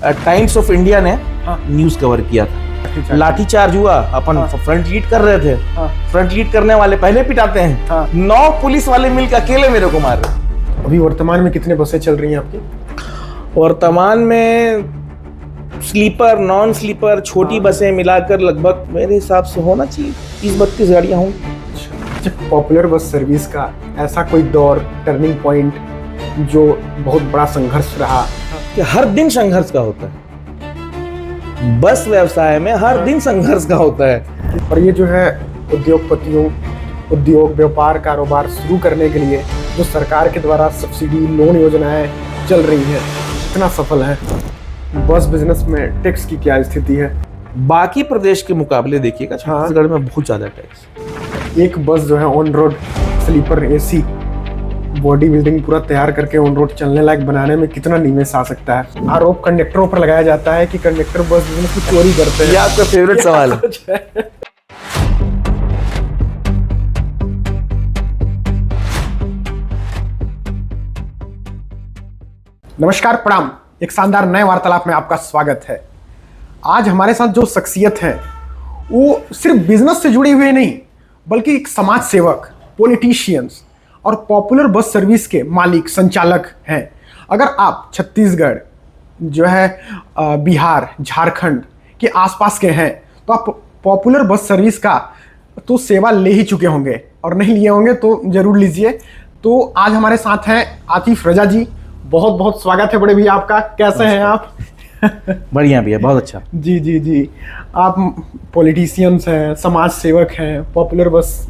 Times of India ने news cover किया था। लाठीचार्ज हुआ, अपन फ्रंट लीड कर रहे थे। फ्रंट लीड करने वाले पहले पिटाते हैं। 9 पुलिस वाले मिलकर अकेले मेरे को मार रहे। अभी वर्तमान में कितने बसें चल रही हैं आपकी? वर्तमान में स्लीपर, नॉन स्लीपर, छोटी बसें मिलाकर लगभग मेरे हिसाब से होना चाहिए 30-32 गाड़ियां होंगी। पॉपुलर बस सर्विस का ऐसा कोई दौर, टर्निंग पॉइंट जो बहुत बड़ा संघर्ष रहा? कि हर दिन संघर्ष का होता है, बस व्यवसाय में हर दिन संघर्ष का होता है। और ये जो है उद्योगपतियों, उद्योग व्यापार कारोबार शुरू करने के लिए जो सरकार के द्वारा सब्सिडी लोन योजनाएं चल रही हैं, कितना सफल है? बस बिजनेस में टैक्स की क्या स्थिति है? बाकी प्रदेश के मुकाबले देखिएगा छत्तीसगढ़ में बहुत ज्यादा टैक्स। एक बस जो है on road sleeper AC body building पूरा तैयार करके ऑन रोड चलने लायक बनाने में कितना निवेश आ सकता है? आरोप कंडक्टरों पर लगाया जाता है कि कंडक्टर बस बिजनेस की चोरी करते हैं। ये आपका फेवरेट सवाल है। नमस्कार, प्रणाम। एक शानदार नए वार्तालाप में आपका स्वागत है। आज हमारे साथ जो शख्सियत है वो सिर्फ बिजनेस से जुड़े हुए नहीं, बल्कि एक समाज सेवक, पॉलिटिशियंस और पॉपुलर बस सर्विस के मालिक, संचालक हैं। अगर आप छत्तीसगढ़ जो है बिहार, झारखंड के आसपास के हैं तो आप पॉपुलर बस सर्विस का तो सेवा ले ही चुके होंगे, और नहीं लिए होंगे तो जरूर लीजिए। तो आज हमारे साथ हैं आतिफ रजा जी। बहुत बहुत स्वागत है बड़े भैया आपका। कैसे हैं आप? बढ़िया भैया, बहुत अच्छा। जी जी जी। आप पॉलिटिशियंस हैं, समाज सेवक हैं, पॉपुलर बस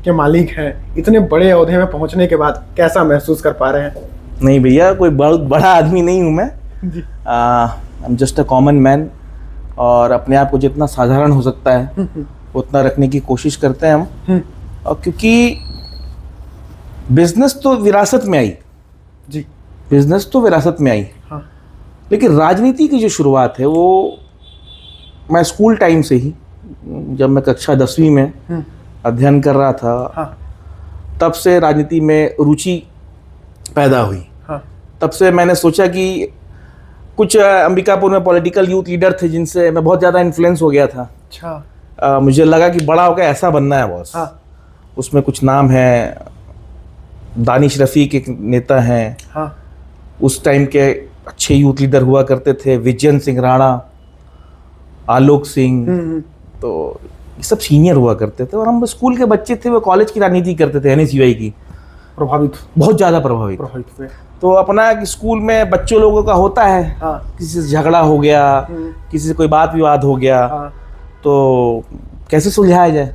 के मालिक हैं। इतने बड़े ओहदे में पहुंचने के बाद कैसा महसूस कर पा रहे हैं? नहीं भैया, कोई बहुत बड़ा आदमी नहीं हूँ मैं। I am just a common man, और अपने आप को जितना साधारण हो सकता है उतना रखने की कोशिश करते हैं हम। और क्योंकि बिजनेस तो विरासत में आई जी, बिजनेस तो विरासत में आई। हाँ। लेकिन राजनीति की जो शुरुआत है वो मैं स्कूल टाइम से ही, जब मैं कक्षा 10वीं में अध्ययन कर रहा था, हाँ। तब से राजनीति में रुचि पैदा हुई। हाँ। तब से मैंने सोचा कि कुछ अंबिकापुर में पॉलिटिकल यूथ लीडर थे जिनसे मैं बहुत ज़्यादा इन्फ्लुएंस हो गया था। अच्छा। मुझे लगा कि बड़ा होकर ऐसा बनना है बॉस। हाँ। उसमें कुछ नाम है, दानिश रफ़ीक एक नेता हैं। हाँ। उस टाइम के अच्छे यूथ लीडर हुआ करते थे, विजयन सिंह राणा, आलोक सिंह, तो ये सब सीनियर हुआ करते थे। और हम स्कूल के बच्चे थे, वो कॉलेज की राजनीति करते थे, NSUI की। बहुत ज़्यादा प्रभावित हुए। तो अपना स्कूल में बच्चों लोगों का होता है। हाँ। किसी से झगड़ा हो गया, किसी से कोई बात विवाद हो गया, हाँ। तो कैसे सुलझाया जाए,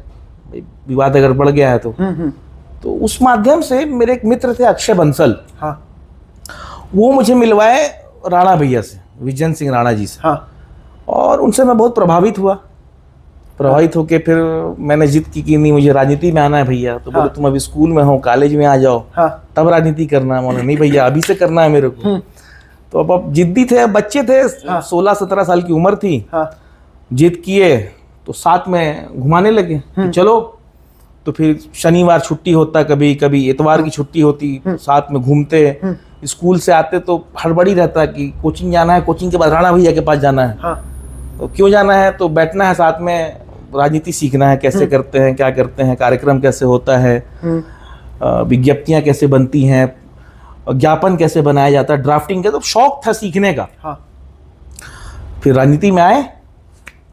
विवाद अगर बढ़ गया है तो उस माध्यम से मेरे एक मित्र थे अक्षय बंसल। हाँ। वो मुझे मिलवाए राणा भैया से, विजयन सिंह राणा जी से। हाँ। और उनसे मैं बहुत प्रभावित हुआ। प्रभावित होके फिर मैंने जिद की कि नहीं, मुझे राजनीति में आना है भैया। तो बोले तुम अभी स्कूल में हो, कॉलेज में आ जाओ, तब राजनीति करना है। मैंने नहीं भैया, अभी से करना है मेरे को। तो अब जिद्दी थे, बच्चे थे, 16-17 साल की उम्र थी। जिद किए तो साथ में घुमाने लगे, चलो। तो फिर शनिवार छुट्टी होता, कभी कभी इतवार की छुट्टी होती, साथ में घूमते। स्कूल से आते तो हड़बड़ी रहता कि कोचिंग जाना है, कोचिंग के बाद राणा भैया के पास जाना है। तो क्यों जाना है? तो बैठना है साथ में, राजनीति सीखना है, कैसे करते हैं, क्या करते हैं, कार्यक्रम कैसे होता है, विज्ञप्तियां कैसे बनती हैं, ज्ञापन कैसे बनाया जाता है, ड्राफ्टिंग का। तो शौक था सीखने का। फिर राजनीति में आए,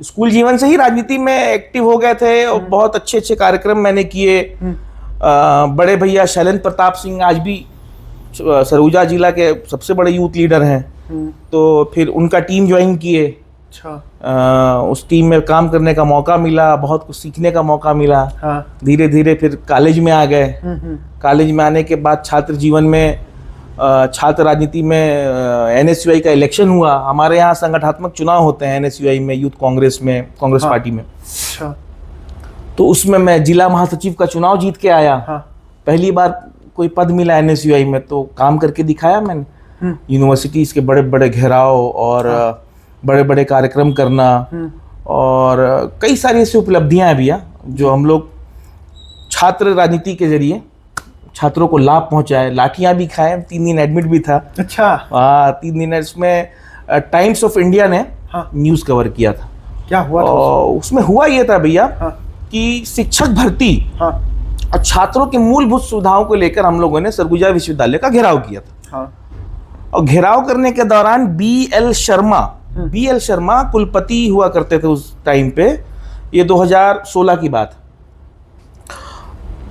स्कूल जीवन से ही राजनीति में एक्टिव हो गए थे, और बहुत अच्छे अच्छे कार्यक्रम मैंने किए। बड़े भैया शैलेंद्र प्रताप सिंह आज भी सरगुजा जिला के सबसे बड़े यूथ लीडर हैं। तो फिर उनका टीम ज्वाइन किए। उस टीम में काम करने का मौका मिला, बहुत कुछ सीखने का मौका मिला। धीरे धीरे फिर कॉलेज में आ गए। कॉलेज में आने के बाद छात्र जीवन में, छात्र राजनीति में NSUI का इलेक्शन हुआ। हमारे यहाँ संगठनात्मक चुनाव होते हैं NSUI में, यूथ कांग्रेस में, कांग्रेस पार्टी में। तो उसमें मैं जिला महासचिव का चुनाव जीत के आया। पहली बार कोई पद मिला NSUI में, तो काम करके दिखाया मैंने। यूनिवर्सिटीज़ के बड़े बड़े घेराव और बड़े बड़े कार्यक्रम करना, और कई सारी ऐसी उपलब्धियां हैं भैया जो हम लोग छात्र राजनीति के जरिए छात्रों को लाभ पहुंचाए। लाठियां भी खाए, 3 दिन एडमिट भी था। अच्छा। 3 दिन इसमें टाइम्स ऑफ इंडिया ने हाँ। न्यूज़ कवर किया था। क्या हुआ था और उसमें हुआ ये था भैया हाँ। कि शिक्षक भर्ती हाँ। और छात्रों की मूलभूत सुविधाओं को लेकर हम लोगों ने सरगुजा विश्वविद्यालय का घेराव किया था। हाँ। और घेराव करने के दौरान बी.एल. शर्मा कुलपति हुआ करते थे उस टाइम पे। ये 2016 की बात,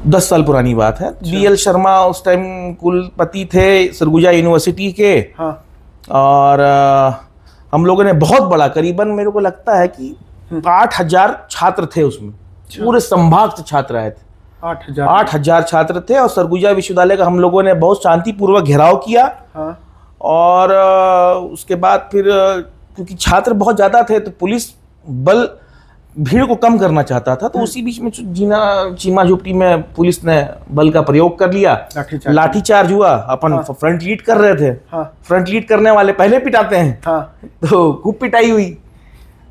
10 साल पुरानी बात है। बी.एल. शर्मा उस टाइम कुलपति थे सरगुजा यूनिवर्सिटी के। हाँ। और हम लोगों ने बहुत बड़ा, करीबन मेरे को लगता है कि 8,000 छात्र थे उसमें, पूरे संभाग से छात्र आए थे। 8,000 छात्र थे और सरगुजा विश्वविद्यालय का हम लोगों ने बहुत शांतिपूर्वक घेराव किया। हाँ। और उसके बाद फिर क्योंकि छात्र बहुत ज़्यादा थे तो पुलिस बल भीड़ को कम करना चाहता था, तो उसी बीच में चीमा झोपड़ी में पुलिस ने बल का प्रयोग कर लिया। लाठीचार्ज हुआ। अपन फ्रंट लीड कर रहे थे। फ्रंट लीड करने वाले पहले पिटाते हैं। तो खूब पिटाई हुई,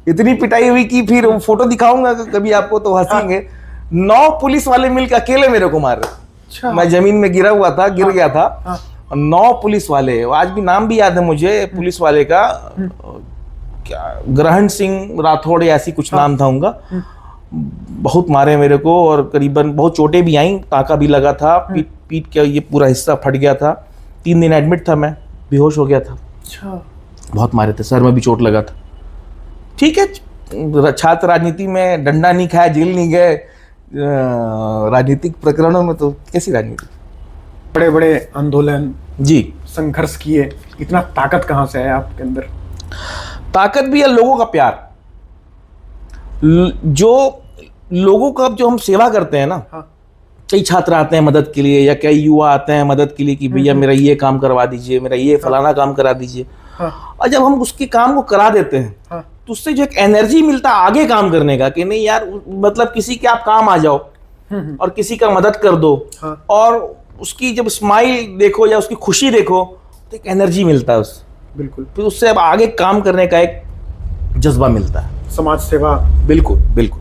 इतनी पिटाई हुई कि फिर वो फोटो दिखाऊंगा कभी आपको तो हंसेंगे। 9 पुलिस वाले मिलकर अकेले मेरे को मार रहे। मैं जमीन में गिर गया था। 9 पुलिस वाले, आज भी नाम भी याद है मुझे पुलिस वाले का, क्या ग्रहण सिंह राठौड़ या ऐसी कुछ नाम था उनका। बहुत मारे मेरे को और करीबन बहुत चोटें भी आई, टाँका भी लगा था। पीठ का ये पूरा हिस्सा फट गया था। 3 दिन एडमिट था मैं, बेहोश हो गया था। बहुत मारे थे, सर में भी चोट लगा था। ठीक है, छात्र राजनीति में डंडा नहीं खाया, जेल नहीं गए, राजनीतिक प्रकरणों में तो कैसी राजनीति। बड़े बड़े आंदोलन जी, संघर्ष किए, इतना ताकत कहाँ से है आपके अंदर? ताकत भी है लोगों का प्यार। जो लोगों का जो हम सेवा करते हैं ना, कई छात्र आते हैं मदद के लिए या कई युवा आते हैं मदद के लिए कि भैया मेरा ये काम करवा दीजिए, मेरा ये फलाना काम करा दीजिए। और जब हम उसके काम को करा देते हैं तो उससे जो एक एनर्जी मिलता है आगे काम करने का, कि नहीं यार, मतलब किसी के आप काम आ जाओ और किसी का मदद कर दो और उसकी जब स्माइल देखो या उसकी खुशी देखो तो एक एनर्जी मिलता है उससे। बिल्कुल, फिर उससे अब आगे काम करने का एक जज्बा मिलता है, समाज सेवा। बिल्कुल बिल्कुल।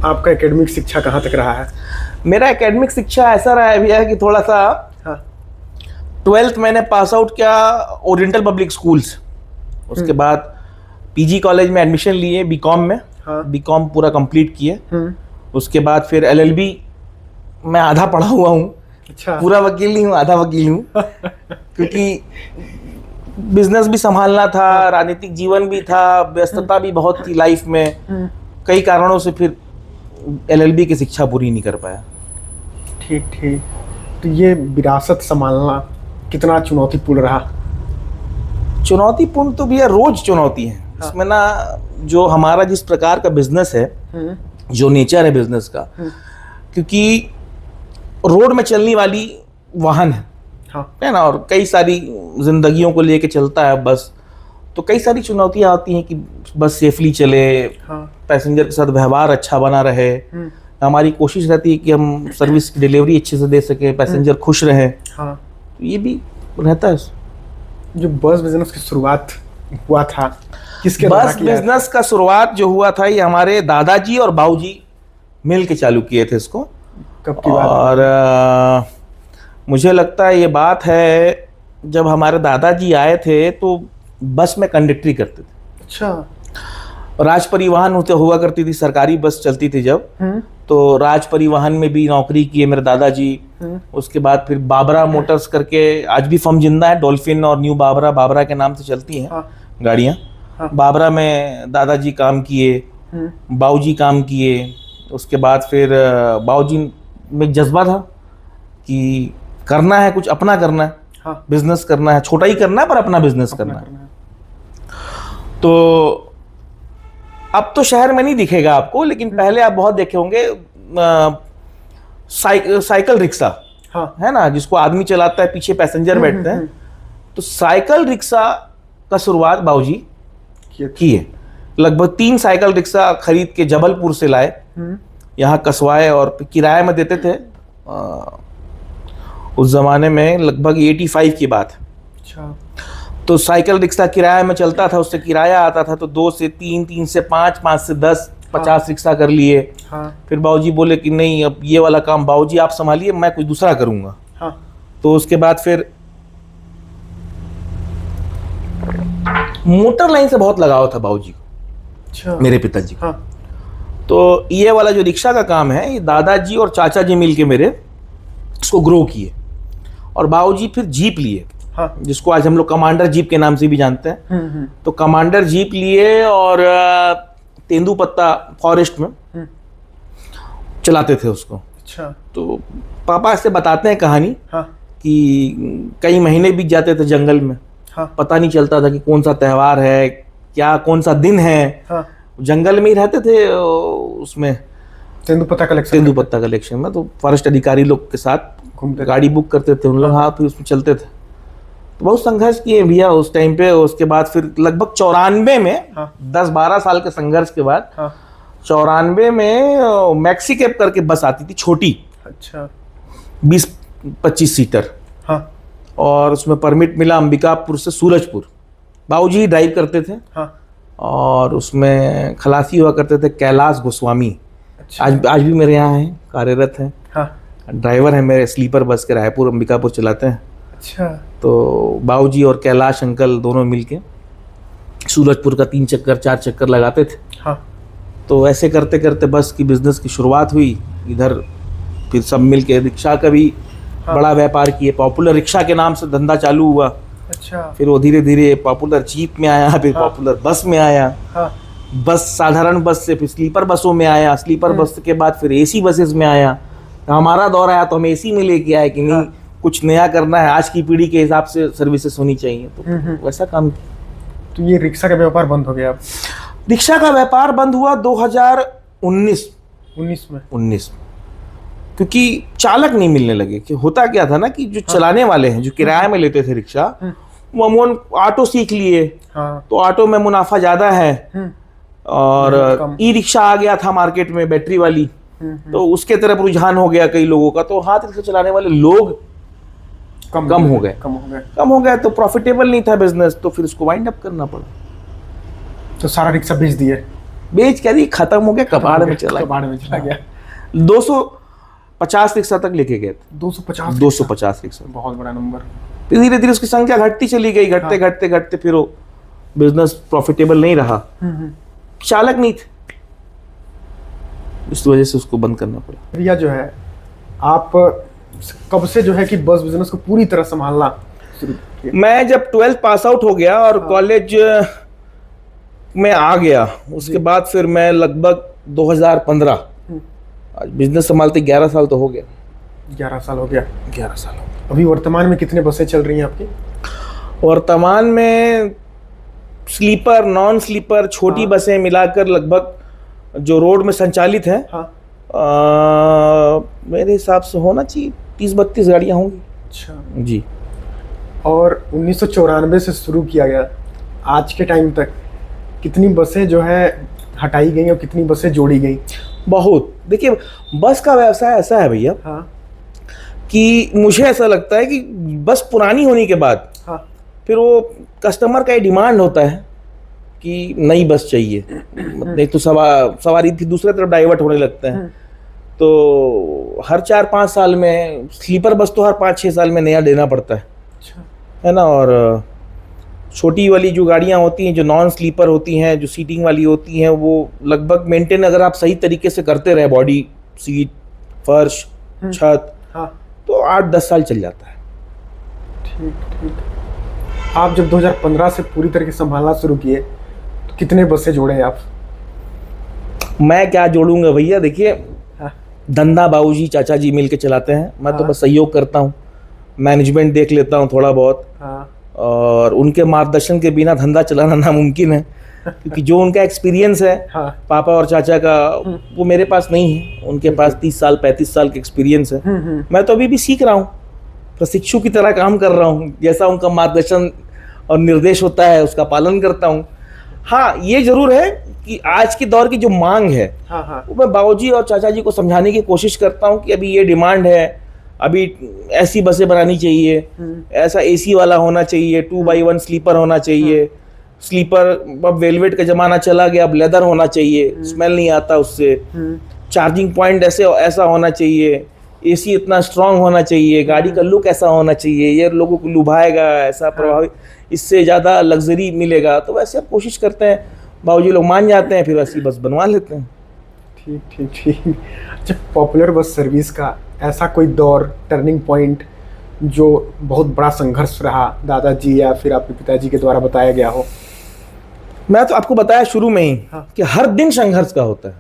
आपका एकेडमिक शिक्षा कहाँ तक रहा है? मेरा एकेडमिक शिक्षा ऐसा रहा है भैया कि थोड़ा सा 12th मैंने पास आउट किया ओरिएंटल पब्लिक स्कूल्स। उसके बाद पीजी कॉलेज में एडमिशन लिए बीकॉम में। बीकॉम पूरा कंप्लीट किए। उसके बाद फिर एलएलबी मैं आधा पढ़ा हुआ हूँ। अच्छा। पूरा वकील नहीं हूँ, आधा वकील हूँ। क्योंकि बिजनेस भी संभालना था, राजनीतिक जीवन भी था, व्यस्तता भी बहुत थी लाइफ में। कई कारणों से फिर एलएलबी की शिक्षा पूरी नहीं कर पाया। ठीक ठीक। तो ये विरासत संभालना कितना चुनौतीपूर्ण रहा? चुनौतीपूर्ण तो भैया रोज चुनौती है। इसमें ना जो हमारा जिस प्रकार का बिजनेस है, जो नेचर है बिजनेस का, क्योंकि रोड में चलने वाली वाहन है ना, और कई सारी जिंदगियों को लेके चलता है बस, तो कई सारी चुनौतियां आती हैं कि बस सेफली चले, पैसेंजर के साथ व्यवहार अच्छा बना रहे। हमारी कोशिश रहती है कि हम सर्विस की डिलीवरी अच्छे से दे सके, पैसेंजर खुश रहे। तो ये भी रहता है। जो बस बिजनेस की शुरुआत हुआ था, किसके बस बिजनेस का शुरुआत जो हुआ था, ये हमारे दादाजी और बाबूजी मिल के चालू किए थे इसको। कब की बात? और मुझे लगता है ये बात है जब हमारे दादाजी आए थे तो बस में कंडक्टरी करते थे। अच्छा। राज परिवहन हुआ करती थी, सरकारी बस चलती थी जब, तो राज परिवहन में भी नौकरी की है मेरे दादाजी। उसके बाद फिर बाबरा मोटर्स करके, आज भी फर्म जिंदा है, डॉल्फिन और न्यू बाबरा के नाम से चलती हैं गाड़ियाँ। बाबरा में दादाजी काम किए, बाबूजी काम किए। उसके बाद फिर बाबूजी में एक जज्बा था कि करना है कुछ अपना, करना है बिजनेस करना है, छोटा ही करना है पर अपना बिजनेस करना है। तो अब तो शहर में नहीं दिखेगा आपको, लेकिन पहले आप बहुत देखे होंगे साइकिल रिक्शा, है ना, जिसको आदमी चलाता है, पीछे पैसेंजर बैठते हैं। तो साइकिल रिक्शा का शुरुआत बाबूजी की है। लगभग 3 साइकिल रिक्शा खरीद के जबलपुर से लाए, यहाँ कसवाए और किराए में देते थे। उस जमाने में लगभग 85 की बात। अच्छा। तो साइकिल रिक्शा किराए में चलता था, उससे किराया आता था, तो 2 से 3, 3 से 5, 5 से 10, 50 रिक्शा कर लिए। फिर बाबूजी बोले कि नहीं, अब ये वाला काम बाबूजी आप संभालिए, मैं कुछ दूसरा करूंगा। तो उसके बाद फिर मोटर लाइन से बहुत लगाव था बाबूजी को, अच्छा। मेरे पिताजी को। हाँ। तो ये वाला जो रिक्शा का काम है, ये दादाजी और चाचा जी मिलके मेरे इसको ग्रो किए, और बाबूजी फिर जीप लिए। हाँ। जिसको आज हम लोग कमांडर जीप के नाम से भी जानते हैं। तो कमांडर जीप लिए और तेंदुपत्ता फॉरेस्ट में चलाते थे उसको। अच्छा। तो पापा ऐसे बताते हैं कहानी। हाँ। कि कई महीने बीत जाते थे जंगल में। हाँ। पता नहीं चलता था कि कौन सा त्यौहार है, क्या कौन सा दिन है। हाँ। जंगल में ही रहते थे, उसमें तेंदुपत्ता कलेक्शन में। तो फॉरेस्ट अधिकारी लोग के साथ घूमते, गाड़ी बुक करते थे उन लोग। हाँ, फिर उसमें चलते थे। तो बहुत संघर्ष किए भैया उस टाइम पे। उसके बाद फिर लगभग 94 में, 10-12 साल के संघर्ष के बाद 94 में मैक्सी कैब करके बस आती थी, छोटी। अच्छा। 20-25 सीटर। हाँ। और उसमें परमिट मिला अंबिकापुर से सूरजपुर। बाबूजी ड्राइव करते थे। हाँ। और उसमें खलासी हुआ करते थे कैलाश गोस्वामी। अच्छा। आज भी मेरे यहाँ हैं, कार्यरत हैं। हाँ। ड्राइवर है मेरे, स्लीपर बस के रायपुर अंबिकापुर चलाते हैं। अच्छा। तो बाबूजी और कैलाश अंकल दोनों मिलके सूरजपुर का 3 चक्कर 4 चक्कर लगाते थे। हाँ। तो ऐसे करते करते बस की बिजनेस की शुरुआत हुई इधर। फिर सब मिलके रिक्शा का भी बड़ा व्यापार किए। पॉपुलर रिक्शा के नाम से धंधा चालू हुआ। अच्छा। फिर वो धीरे धीरे पॉपुलर जीप में आया, फिर पॉपुलर बस में आया। हाँ। बस साधारण बस से फिर स्लीपर बसों में आया। स्लीपर बस के बाद फिर एसी बसेस में आया। हमारा दौर आया तो हम एसी में लेके आए कि नहीं, कुछ नया करना है, आज की पीढ़ी के हिसाब से सर्विसेज होनी चाहिए। तो वैसा काम। तो ये रिक्शा का व्यापार बंद हो गया अब? रिक्शा का व्यापार बंद हुआ 2019 में, क्योंकि चालक नहीं मिलने लगे। कि होता क्या था ना कि जो चलाने वाले हैं, जो किराए में लेते थे रिक्शा, वो अमूमन ऑटो सीख लिए। तो ऑटो में मुनाफा ज्यादा है। और ई रिक्शा आ गया था मार्केट में, बैटरी वाली। तो उसके तरफ रुझान हो गया कई लोगों का। तो हाथ रिक्शा चलाने वाले लोग कम हो गए। तो प्रॉफिटेबल नहीं था बिजनेस। तो फिर उसको वाइंड अप करना पड़ा। तो सारा रिक्शा बेच दिए? बेच क्या दी, खत्म हो गया, कबाड़ में चला गया। 250 रिक्शा तक लेके गए थे। 250 रिक्शा, बहुत बड़ा नंबर। फिर धीरे धीरे उसकी संख्या घटती चली गई। घटते फिर वो बिजनेस प्रॉफिटेबल नहीं रहा। चालक नहीं थे, इस वजह से उसको बंद करना पड़ा। भैया जो है, आप कब से जो है कि बस बिजनेस को पूरी तरह संभालना शुरू किया? मैं जब 12th पास आउट हो गया और कॉलेज में आ गया, उसके बाद फिर मैं लगभग 2015, आज बिजनेस संभालते 11 साल तो हो गया। 11 साल हो गया। 11 साल हो गया। अभी वर्तमान में कितने बसें चल रही हैं आपकी? वर्तमान में स्लीपर, नॉन स्लीपर, छोटी बसें मिलाकर लगभग जो रोड में संचालित हैं, मेरे हिसाब से होना चाहिए 30-32 गाड़ियां होंगी। अच्छा जी। और 1994 से शुरू किया गया, आज के टाइम तक कितनी बसें जो है हटाई गई और कितनी बसें जोड़ी गई? बहुत। देखिए, बस का व्यवसाय ऐसा है भैया, कि मुझे ऐसा लगता है कि बस पुरानी होने के बाद फिर वो कस्टमर का ये डिमांड होता है कि नई बस चाहिए। एक तो सवारी थी दूसरे तरफ डाइवर्ट होने लगते हैं। तो हर 4-5 साल में स्लीपर बस तो हर 5-6 साल में नया देना पड़ता है। अच्छा। है ना। और छोटी वाली जो गाड़ियां होती हैं, जो नॉन स्लीपर होती हैं, जो सीटिंग वाली होती हैं, वो लगभग मेंटेन अगर आप सही तरीके से करते रहे, बॉडी, सीट, फर्श, छत, तो 8-10 साल चल जाता है। ठीक। आप जब 2015 से पूरी तरीके से संभालना शुरू किए तो कितने बसें जोड़े हैं आप? मैं क्या जोड़ूंगा भैया, देखिए, धंधा बाबूजी चाचा जी मिल के चलाते हैं। मैं तो बस सहयोग करता हूँ, मैनेजमेंट देख लेता हूँ थोड़ा बहुत। और उनके मार्गदर्शन के बिना धंधा चलाना नामुमकिन है, क्योंकि जो उनका एक्सपीरियंस है पापा और चाचा का, वो मेरे पास नहीं है। उनके पास 30 साल 35 साल का एक्सपीरियंस है। मैं तो अभी भी सीख रहा हूँ, प्रशिक्षु की तरह काम कर रहा हूँ। जैसा उनका मार्गदर्शन और निर्देश होता है उसका पालन करता हूँ। हाँ, ये जरूर है कि आज के दौर की जो मांग है, वो मैं बाबूजी और चाचा जी को समझाने की कोशिश करता हूँ कि अभी ये डिमांड है, अभी ऐसी बसें बनानी चाहिए, ऐसा एसी वाला होना चाहिए, 2x1 स्लीपर होना चाहिए। स्लीपर अब वेलवेट का जमाना चला गया, अब लेदर होना चाहिए, स्मेल नहीं आता उससे। चार्जिंग पॉइंट ऐसा होना चाहिए, एसी इतना स्ट्रांग होना चाहिए, गाड़ी का लुक ऐसा होना चाहिए, ये लोगों को लुभाएगा, ऐसा प्रभावित। इससे ज़्यादा लग्जरी मिलेगा, तो वैसे आप कोशिश करते हैं, बाबूजी लोग मान जाते हैं, फिर वैसी बस बनवा लेते हैं। ठीक ठीक ठीक। अच्छा, पॉपुलर बस सर्विस का ऐसा कोई दौर, टर्निंग पॉइंट जो बहुत बड़ा संघर्ष रहा दादाजी या फिर आपके पिताजी के द्वारा बताया गया हो? मैं तो आपको बताया शुरू में ही कि हर दिन संघर्ष का होता है,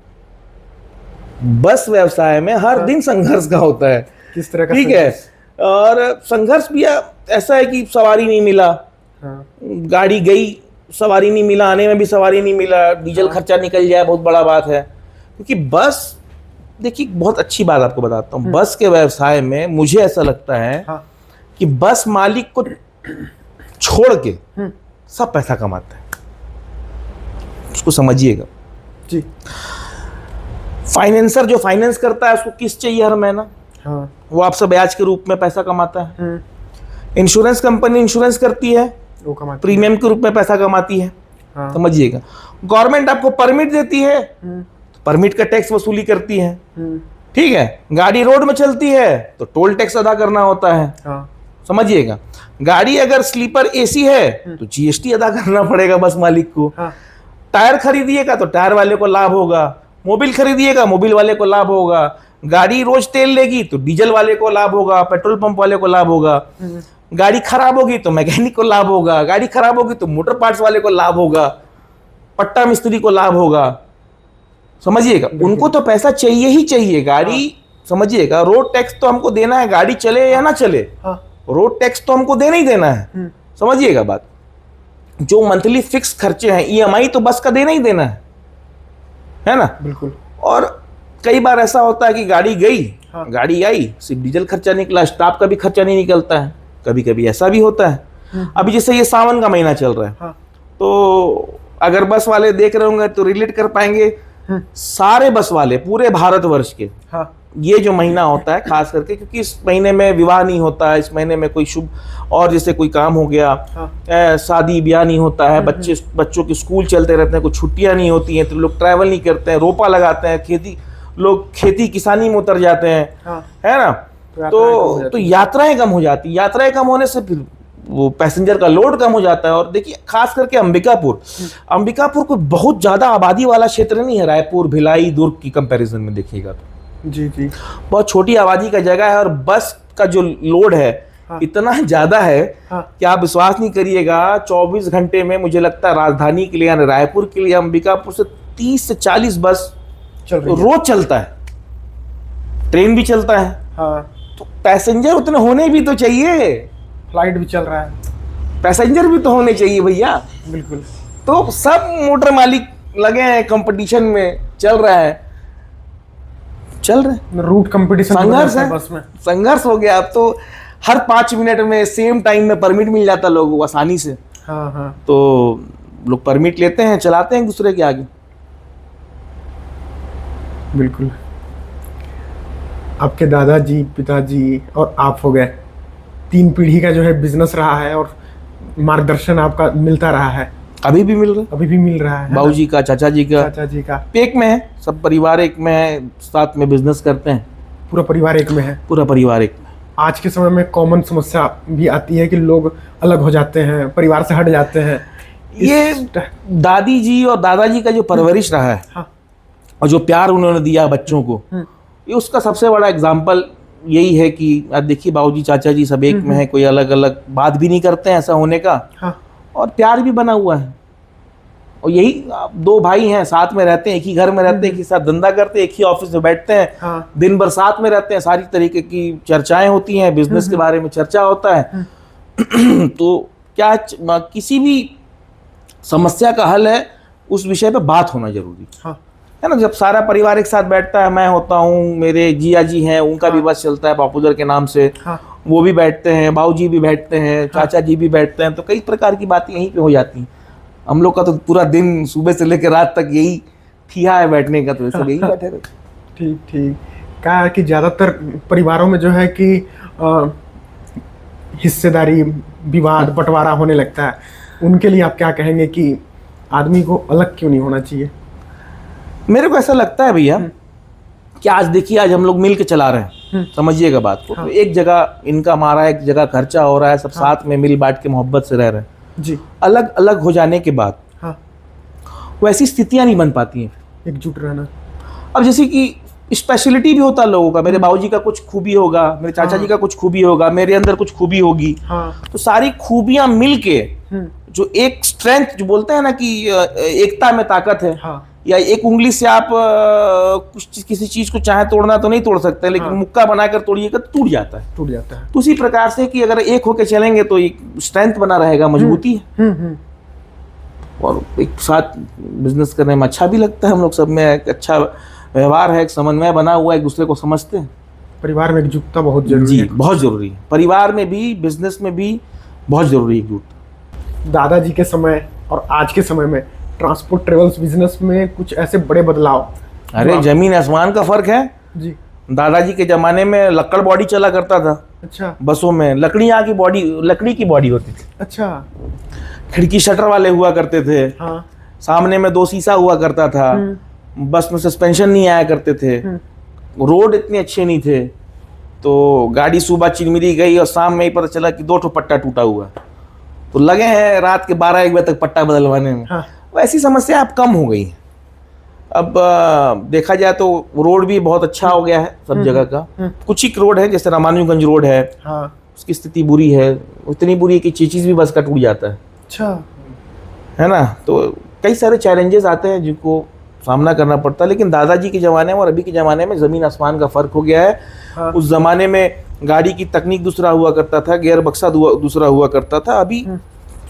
बस व्यवसाय में हर दिन संघर्ष का होता है। किस तरह का? ठीक है, और संघर्ष भी ऐसा है कि सवारी नहीं मिला, गाड़ी गई, सवारी नहीं मिला, आने में भी सवारी नहीं मिला, डीजल खर्चा निकल जाए, बहुत बड़ा बात है। क्योंकि बस, देखिए बहुत अच्छी बात आपको बताता हूँ, बस के व्यवसाय में मुझे ऐसा लगता है कि बस मालिक को छोड़ के सब पैसा कमाता है, उसको समझिएगा जी। फाइनेंसर जो फाइनेंस करता है उसको किस्त चाहिए हर महीना, वो आपसे ब्याज के रूप में पैसा कमाता है। इंश्योरेंस कंपनी इंश्योरेंस करती है, वो कमाती प्रीमियम के रूप में पैसा कमाती है। समझिएगा, गवर्नमेंट आपको परमिट देती है, तो परमिट का टैक्स वसूली करती है। ठीक है, गाड़ी रोड में चलती है तो टोल टैक्स अदा करना होता है। समझिएगा, गाड़ी अगर स्लीपर एसी है तो जीएसटी अदा करना पड़ेगा बस मालिक को। टायर खरीदिएगा तो टायर वाले को लाभ होगा, मोबिल खरीदिएगा मोबिल वाले को लाभ होगा, गाड़ी रोज तेल लेगी तो डीजल वाले को लाभ होगा, पेट्रोल पंप वाले को लाभ होगा, गाड़ी खराब होगी तो मैकेनिक को लाभ होगा, गाड़ी खराब होगी तो मोटर पार्ट्स वाले को लाभ होगा, पट्टा मिस्त्री को लाभ होगा। समझिएगा, उनको तो पैसा चाहिए ही चाहिए। गाड़ी समझिएगा, रोड टैक्स तो हमको देना है, गाड़ी चले या ना चले, रोड टैक्स तो हमको देना ही देना है। समझिएगा बात, जो मंथली फिक्स खर्चे हैं, ईएमआई तो बस का देना ही देना है ना? बिल्कुल। और कई बार ऐसा होता है कि गाड़ी गई, गाड़ी आई, सिर्फ डीजल खर्चा निकला, स्टाफ का भी खर्चा नहीं निकलता है। कभी कभी ऐसा भी होता है। अभी जैसे ये सावन का महीना चल रहा है, तो अगर बस वाले देख रहे होंगे तो रिलेट कर पाएंगे, सारे बस वाले पूरे भारतवर्ष के, ये जो महीना होता है खास करके, क्योंकि इस महीने में विवाह नहीं होता है, इस महीने में कोई शुभ और जैसे कोई काम हो गया, शादी ब्याह नहीं होता है, बच्चों के स्कूल चलते रहते हैं, कुछ छुट्टियां नहीं होती हैं, तो लोग ट्रैवल नहीं करते हैं, रोपा लगाते हैं, लोग खेती किसानी में उतर जाते हैं, है ना? तो यात्राएं कम हो जाती, यात्राएं कम होने से फिर वो पैसेंजर का लोड कम हो जाता है। और देखिए, खास करके अंबिकापुर कोई बहुत ज्यादा आबादी वाला क्षेत्र नहीं है, रायपुर, भिलाई, दुर्ग की कंपैरिजन में देखिएगा तो जी जी बहुत छोटी आबादी का जगह है, और बस का जो लोड है इतना ज्यादा है कि आप विश्वास नहीं करिएगा, 24 घंटे में मुझे लगता है राजधानी के लिए यानी रायपुर के लिए अंबिकापुर से 30 से 40 बस रोज चलता है, ट्रेन भी चलता है। तो पैसेंजर उतने होने भी तो चाहिए, फ्लाइट भी चल रहा है, पैसेंजर भी तो होने चाहिए भैया। बिल्कुल। तो सब मोटर मालिक लगे हैं, कंपटीशन में चल रहा है, रूट कंपटीशन, संघर्ष है, बस में संघर्ष हो गया। अब तो हर 5 मिनट में सेम टाइम में परमिट मिल जाता लोगों को आसानी से। तो लोग परमिट लेते हैं, चलाते हैं दूसरे के आगे। बिल्कुल। आपके दादाजी, पिताजी और आप हो गए, 3 पीढ़ी का जो है बिजनेस रहा है, और मार्गदर्शन आपका मिलता रहा है, अभी भी मिल रहा है, अभी भी मिल रहा है। बाबूजी का, चाचा जी का एक में है, सब परिवार एक में है, साथ में बिजनेस करते हैं, पूरा परिवार एक में है, पूरा परिवार एक में। आज के समय में कॉमन समस्या भी आती है कि लोग अलग हो जाते हैं, परिवार से हट जाते हैं। ये दादी जी और दादाजी का जो परवरिश रहा है और जो प्यार उन्होंने दिया बच्चों को, ये उसका सबसे बड़ा एग्जाम्पल यही है कि आप देखिए, बाबूजी चाचा जी सब एक में है, कोई अलग अलग बात भी नहीं करते हैं ऐसा होने का, और प्यार भी बना हुआ है। और यही 2 भाई हैं, साथ में रहते हैं, एक ही घर में रहते हैं, एक ही साथ धंधा करते हैं, एक ही ऑफिस में बैठते हैं, दिन भर साथ में रहते हैं, सारी तरीके की चर्चाएं होती हैं, बिजनेस के बारे में चर्चा होता है। तो क्या किसी भी समस्या का हल है, उस विषय पे बात होना जरूरी है ना? जब सारा परिवार एक साथ बैठता है, मैं होता हूँ, मेरे जिया जी हैं, उनका भी बस चलता है पॉपुलर के नाम से, वो भी बैठते हैं, बाबूजी भी बैठते हैं, चाचा जी भी बैठते हैं, तो कई प्रकार की बातें यहीं पे हो जाती हैं। हम लोग का तो पूरा दिन सुबह से लेकर रात तक यही ठिया है बैठने का, तो सब यही बैठे रहते। ठीक ठीक। क्या है कि ज़्यादातर परिवारों में जो है कि हिस्सेदारी, विवाद, बंटवारा होने लगता है, उनके लिए आप क्या कहेंगे कि आदमी को अलग क्यों नहीं होना चाहिए? मेरे को ऐसा लगता है भैया कि आज देखिए, आज हम लोग मिल के चला रहे हैं, समझिएगा बात को। तो एक जगह इनका हमारा, एक जगह खर्चा हो रहा है, सब साथ में मिल बांट के मोहब्बत से रह रहे हैं, जी, अलग अलग हो जाने के बाद हाँ, वैसी स्थितियां नहीं बन पाती हैं। एकजुट रहना। अब जैसे कि स्पेशलिटी भी होता है लोगों का, मेरे बाबूजी का कुछ खूबी होगा, मेरे चाचा जी का कुछ खूबी होगा, मेरे अंदर कुछ खूबी होगी, हाँ, तो सारी खूबियां मिलके जो एक स्ट्रेंथ, जो बोलते हैं ना कि एकता में ताकत है, हाँ, या एक उंगली से आप कुछ किसी चीज को चाहे तोड़ना तो नहीं तोड़ सकते, लेकिन हाँ, मुक्का बनाकर तोड़िएगा तो टूट जाता है। टूट जाता है। तो उसी प्रकार से कि अगर एक होके चलेंगे तो एक स्ट्रेंथ बना रहेगा, मजबूती है, और एक साथ बिजनेस करने में अच्छा भी लगता है। हम लोग सब में एक अच्छा व्यवहार है, एक समन्वय बना हुआ है, एक दूसरे को समझते हैं। परिवार में एकजुटता बहुत जरूरी जी, है। बहुत जरूरी है, परिवार में भी, बिजनेस में भी बहुत जरूरी है एकजुटता। दादाजी के समय और आज के समय में ट्रांसपोर्ट ट्रेवल्स बिजनेस में कुछ ऐसे बड़े बदलाव? अरे जमीन आसमान का फर्क है। जी, दादाजी के जमाने में लक्कड़ बॉडी चला करता था। अच्छा, बसों में लकड़ियाँ की बॉडी, लकड़ी की बॉडी होती थी। अच्छा, खिड़की शटर वाले हुआ करते थे, हाँ, सामने में 2 शीशा हुआ करता था, बस में सस्पेंशन नहीं आया करते थे, रोड इतने अच्छे नहीं थे, तो गाड़ी सुबह चिरमिरी गई और शाम में ही पता चला कि 2 ठो पट्टा टूटा हुआ, तो लगे हैं रात के 12-1 बजे तक पट्टा बदलवाने में। हाँ, वैसी समस्या अब कम हो गई है। अब देखा जाए तो रोड भी बहुत अच्छा हो गया है सब जगह का। कुछ ही रोड है, जैसे रामानुजगंज रोड है, हाँ, उसकी स्थिति बुरी है, उतनी बुरी है कि चीज भी बस का टूट जाता है अच्छा, है ना। तो कई सारे चैलेंजेस आते हैं जिनको सामना करना पड़ता है, लेकिन दादाजी के ज़माने में और अभी के ज़माने में ज़मीन आसमान का फ़र्क हो गया है। हाँ, उस ज़माने में गाड़ी की तकनीक दूसरा हुआ करता था, गियर बक्सा दूसरा हुआ करता था। अभी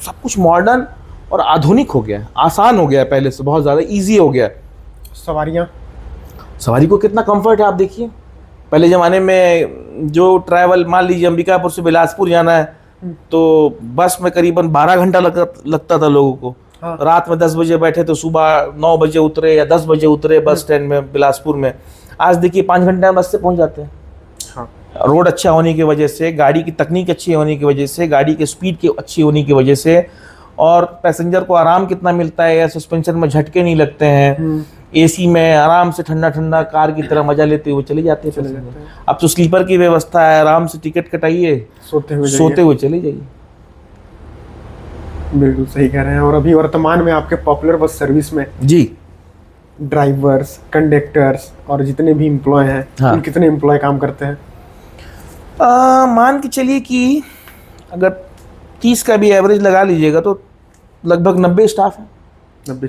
सब कुछ मॉडर्न और आधुनिक हो गया है, आसान हो गया है, पहले से बहुत ज़्यादा ईजी हो गया है। सवारियाँ, सवारी को कितना कंफर्ट है आप देखिए। पहले ज़माने में जो ट्रैवल, मान लीजिए अंबिकापुर से बिलासपुर जाना है तो बस में करीबन 12 घंटा लगता था लोगों को। हाँ, रात में 10 बजे बैठे तो सुबह 9 बजे उतरे या 10 बजे उतरे बस स्टैंड में बिलासपुर में। आज देखिए 5 घंटे में बस से पहुंच जाते हैं। हाँ, रोड अच्छा होने की वजह से, गाड़ी की तकनीक अच्छी होने की वजह से, गाड़ी की स्पीड की अच्छी होने की वजह से, और पैसेंजर को आराम कितना मिलता है, या सस्पेंशन में झटके नहीं लगते हैं, एसी में आराम से ठंडा ठंडा कार की तरह मजा लेते हुए चले जाते हैं। अब तो स्लीपर की व्यवस्था है, आराम से टिकट कटाइए, सोते हुए चले जाइए। बिल्कुल सही कह रहे हैं। और अभी वर्तमान में आपके पॉपुलर बस सर्विस में जी ड्राइवर्स, कंडक्टर्स और जितने भी एम्प्लॉय हैं, हाँ। उन कितने एम्प्लॉय काम करते हैं? मान के चलिए कि अगर 30 का भी एवरेज लगा लीजिएगा तो लगभग 90 स्टाफ है। 90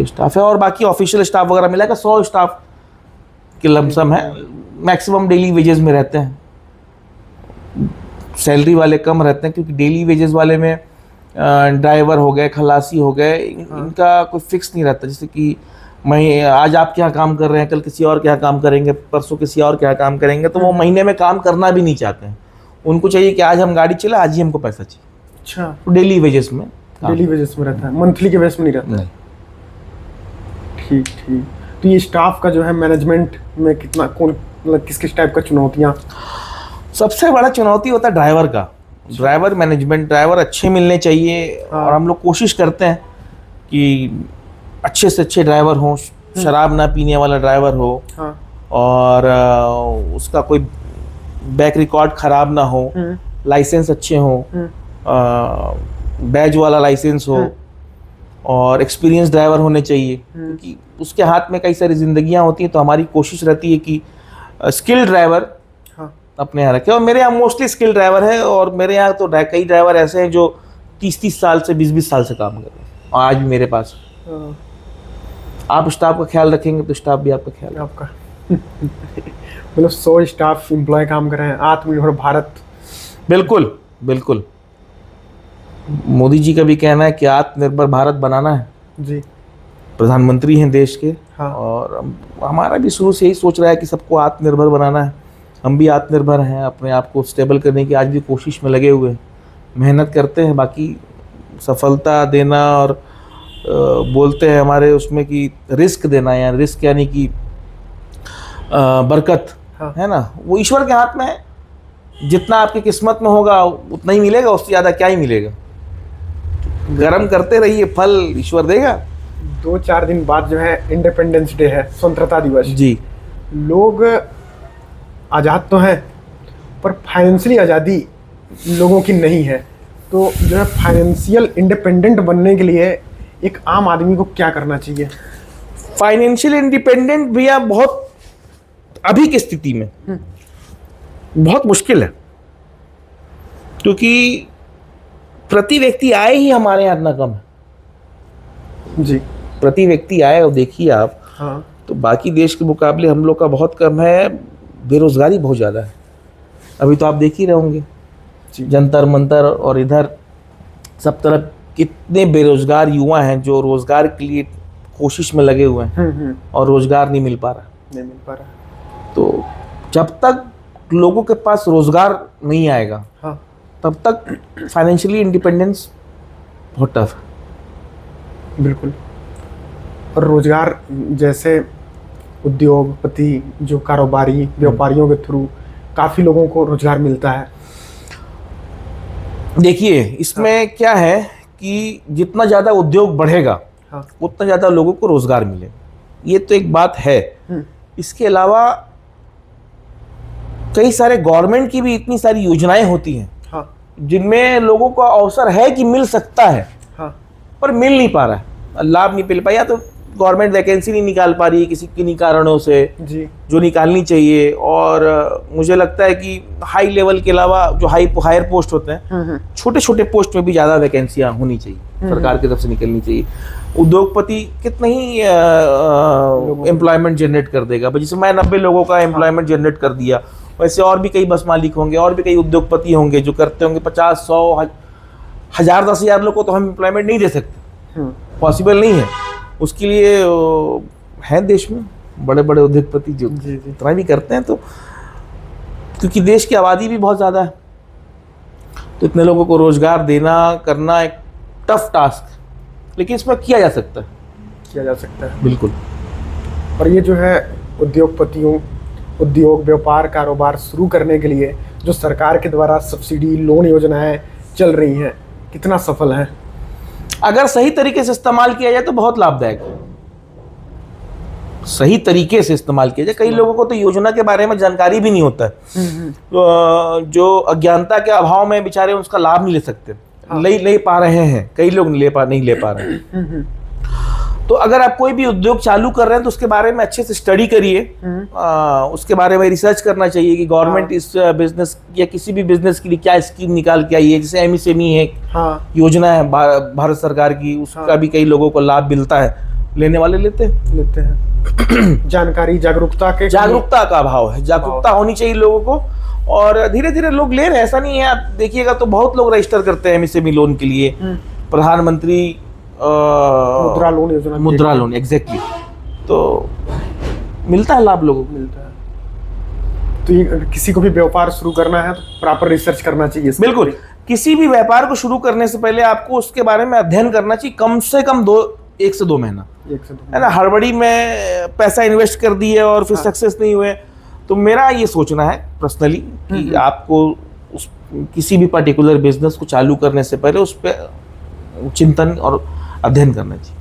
स्टाफ है, और बाकी ऑफिशियल स्टाफ वगैरह मिला के 100 स्टाफ के लमसम है। मैक्सिमम डेली वेजेस में रहते हैं, सैलरी वाले कम रहते हैं, क्योंकि डेली वेजेस वाले में ड्राइवर हो गए, खलासी हो गए, इनका कोई फिक्स नहीं रहता। जैसे कि मैं आज आप क्या काम कर रहे हैं, कल किसी और क्या काम करेंगे, परसों किसी और क्या काम करेंगे, तो वो महीने में काम करना भी नहीं चाहते हैं। उनको चाहिए कि आज हम गाड़ी चला, आज ही हमको पैसा चाहिए। अच्छा, तो डेली वेजेस में रहता है, मंथली के बेस में नहीं रहता? नहीं। ठीक ठीक। तो ये स्टाफ का जो है मैनेजमेंट में कितना, कौन, मतलब किस किस टाइप का चुनौतियाँ? सबसे बड़ा चुनौती होता है ड्राइवर का, ड्राइवर मैनेजमेंट। ड्राइवर अच्छे मिलने चाहिए, और हम लोग कोशिश करते हैं कि अच्छे से अच्छे ड्राइवर हों, शराब ना पीने वाला ड्राइवर हो, हाँ, और उसका कोई बैक रिकॉर्ड खराब ना हो, लाइसेंस अच्छे हो, बैज वाला लाइसेंस हो, और एक्सपीरियंस ड्राइवर होने चाहिए, क्योंकि उसके हाथ में कई सारी जिंदगियां होती हैं। तो हमारी कोशिश रहती है कि स्किल ड्राइवर अपने यहाँ रखे, और मेरे यहाँ मोस्टली स्किल ड्राइवर है। और मेरे यहाँ तो कई ड्राइवर ऐसे हैं जो 30-30 साल से, 20-20 साल से काम कर रहे हैं, और आज भी मेरे पास। आप स्टाफ का ख्याल रखेंगे तो स्टाफ भी आपका ख्याल आपका मतलब 100 स्टाफ एम्प्लॉय काम कर रहे हैं। आत्मनिर्भर भारत, बिल्कुल बिल्कुल। मोदी जी का भी कहना है कि आत्मनिर्भर भारत बनाना है जी, प्रधानमंत्री हैं देश के। हाँ। और हमारा भी शुरू से यही सोच रहा है कि सबको आत्मनिर्भर बनाना है। हम भी आत्मनिर्भर हैं, अपने आप को स्टेबल करने की आज भी कोशिश में लगे हुए हैं, मेहनत करते हैं। बाकी सफलता देना, और बोलते हैं हमारे उसमें कि रिस्क देना, या रिस्क यानी कि बरकत, हाँ। है ना, वो ईश्वर के हाथ में है। जितना आपकी किस्मत में होगा उतना ही मिलेगा, उससे ज़्यादा क्या ही मिलेगा। कर्म करते रहिए, फल ईश्वर देगा। 2-4 दिन बाद जो है इंडिपेंडेंस डे है, स्वतंत्रता दिवस जी। लोग आज़ाद तो हैं, पर फाइनेंशियली आज़ादी लोगों की नहीं है। तो जो है फाइनेंशियल इंडिपेंडेंट बनने के लिए एक आम आदमी को क्या करना चाहिए? फाइनेंशियल इंडिपेंडेंट भैया बहुत अभी की स्थिति में बहुत मुश्किल है, क्योंकि प्रति व्यक्ति आय ही हमारे यहाँ इतना कम है। जी। प्रति व्यक्ति आय और देखिए आप, हाँ। तो बाकी देश के मुकाबले हम लोग का बहुत कम है, बेरोजगारी बहुत ज़्यादा है। अभी तो आप देख ही रहे होंगे जंतर मंतर और इधर सब तरफ कितने बेरोजगार युवा हैं जो रोजगार के लिए कोशिश में लगे हुए हैं और रोजगार नहीं मिल पा रहा। तो जब तक लोगों के पास रोजगार नहीं आएगा, हाँ, तब तक फाइनेंशियली इंडिपेंडेंस बहुत टफ है। बिल्कुल। और रोजगार जैसे उद्योगपति, जो कारोबारी व्यापारियों के थ्रू काफी लोगों को रोजगार मिलता है। देखिए इसमें क्या है कि जितना ज़्यादा उद्योग बढ़ेगा, हाँ, उतना ज़्यादा लोगों को रोजगार मिलेगा, ये तो एक बात है। इसके अलावा कई सारे गवर्नमेंट की भी इतनी सारी योजनाएं होती हैं, हाँ, जिनमें लोगों को अवसर है कि मिल सकता है, हाँ, पर मिल नहीं पा रहा है, लाभ नहीं मिल पाया, या तो गवर्नमेंट वैकेंसी नहीं निकाल पा रही है किसी किन्हीं कारणों से जी, जो निकालनी चाहिए। और मुझे लगता है कि हाई लेवल के अलावा जो हायर पोस्ट होते हैं, छोटे छोटे पोस्ट में भी ज़्यादा वैकेंसियाँ होनी चाहिए, सरकार की तरफ से निकलनी चाहिए। उद्योगपति कितना ही एम्प्लॉयमेंट जनरेट कर देगा, जैसे मैं 90 लोगों का एम्प्लॉयमेंट जनरेट कर दिया, वैसे और भी कई बस मालिक होंगे, और भी कई उद्योगपति होंगे जो करते होंगे 50, 100, 1000, 10,000 लोग को तो हम एम्प्लॉयमेंट नहीं दे सकते, पॉसिबल नहीं है। उसके लिए हैं देश में बड़े बड़े उद्योगपति जो इतना भी करते हैं, तो क्योंकि देश की आबादी भी बहुत ज़्यादा है, तो इतने लोगों को रोजगार देना करना एक टफ टास्क, लेकिन इसमें किया जा सकता है। बिल्कुल। और ये जो है उद्योगपतियों, उद्योग व्यापार कारोबार शुरू करने के लिए जो सरकार के द्वारा सब्सिडी लोन योजनाएं चल रही हैं, कितना सफल है? अगर सही तरीके से इस्तेमाल किया जाए तो बहुत लाभदायक है। सही तरीके से इस्तेमाल किया जाए, कई लोगों को तो योजना के बारे में जानकारी भी नहीं होता है, तो जो अज्ञानता के अभाव में बेचारे उसका लाभ नहीं ले सकते, ले पा रहे हैं, कई लोग नहीं ले पा रहे हैं। तो अगर आप कोई भी उद्योग चालू कर रहे हैं तो उसके बारे में अच्छे से स्टडी करिए, उसके बारे में रिसर्च करना चाहिए कि गवर्नमेंट इस बिजनेस या किसी भी बिजनेस के लिए क्या स्कीम निकाल के आई है। जैसे एमएसएमई है, योजना है भारत सरकार की, उसका भी कई लोगों को लाभ मिलता है, लेने वाले लेते हैं। जानकारी जागरूकता का अभाव है, जागरूकता होनी चाहिए लोगों को, और धीरे धीरे लोग ले रहे हैं। ऐसा नहीं है, आप देखिएगा तो बहुत लोग रजिस्टर करते हैं एमएसएमई लोन के लिए, प्रधानमंत्री मुद्रा लोन एग्जैक्टली, तो मिलता है लाभ, लोगों को मिलता है। तो ये किसी को भी व्यापार शुरू करना है तो प्रॉपर रिसर्च करना चाहिए। बिल्कुल, किसी भी व्यापार को शुरू करने से पहले आपको उसके बारे में अध्ययन करना चाहिए, कम से कम 1 से 2 महीना, है ना। हड़बड़ी में पैसा इन्वेस्ट कर दिए और फिर सक्सेस नहीं हुए, तो मेरा ये सोचना है पर्सनली कि आपको किसी भी पर्टिकुलर बिजनेस को चालू करने से पहले उस पर चिंतन और अध्ययन करना चाहिए।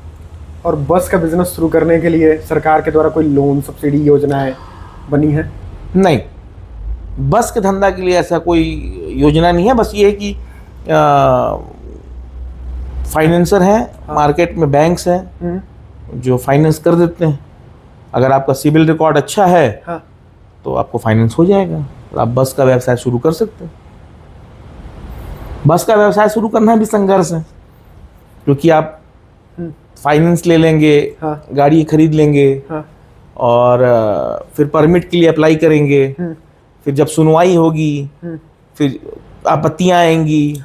और बस का बिजनेस शुरू करने के लिए सरकार के द्वारा कोई लोन सब्सिडी योजनाएं बनी है? नहीं, बस के धंधा के लिए ऐसा कोई योजना नहीं है। बस ये है कि फाइनेंसर हैं, मार्केट में बैंक्स हैं जो फाइनेंस कर देते हैं। अगर आपका सिविल रिकॉर्ड अच्छा है, तो आपको फाइनेंस हो जाएगा और आप बस का व्यवसाय शुरू कर सकते हैं। बस का व्यवसाय शुरू करना भी संघर्ष है, क्योंकि आप फाइनेंस ले लेंगे, गाड़ी खरीद लेंगे, और फिर परमिट के लिए अप्लाई करेंगे, फिर जब सुनवाई होगी, फिर आपत्तियां आएंगी,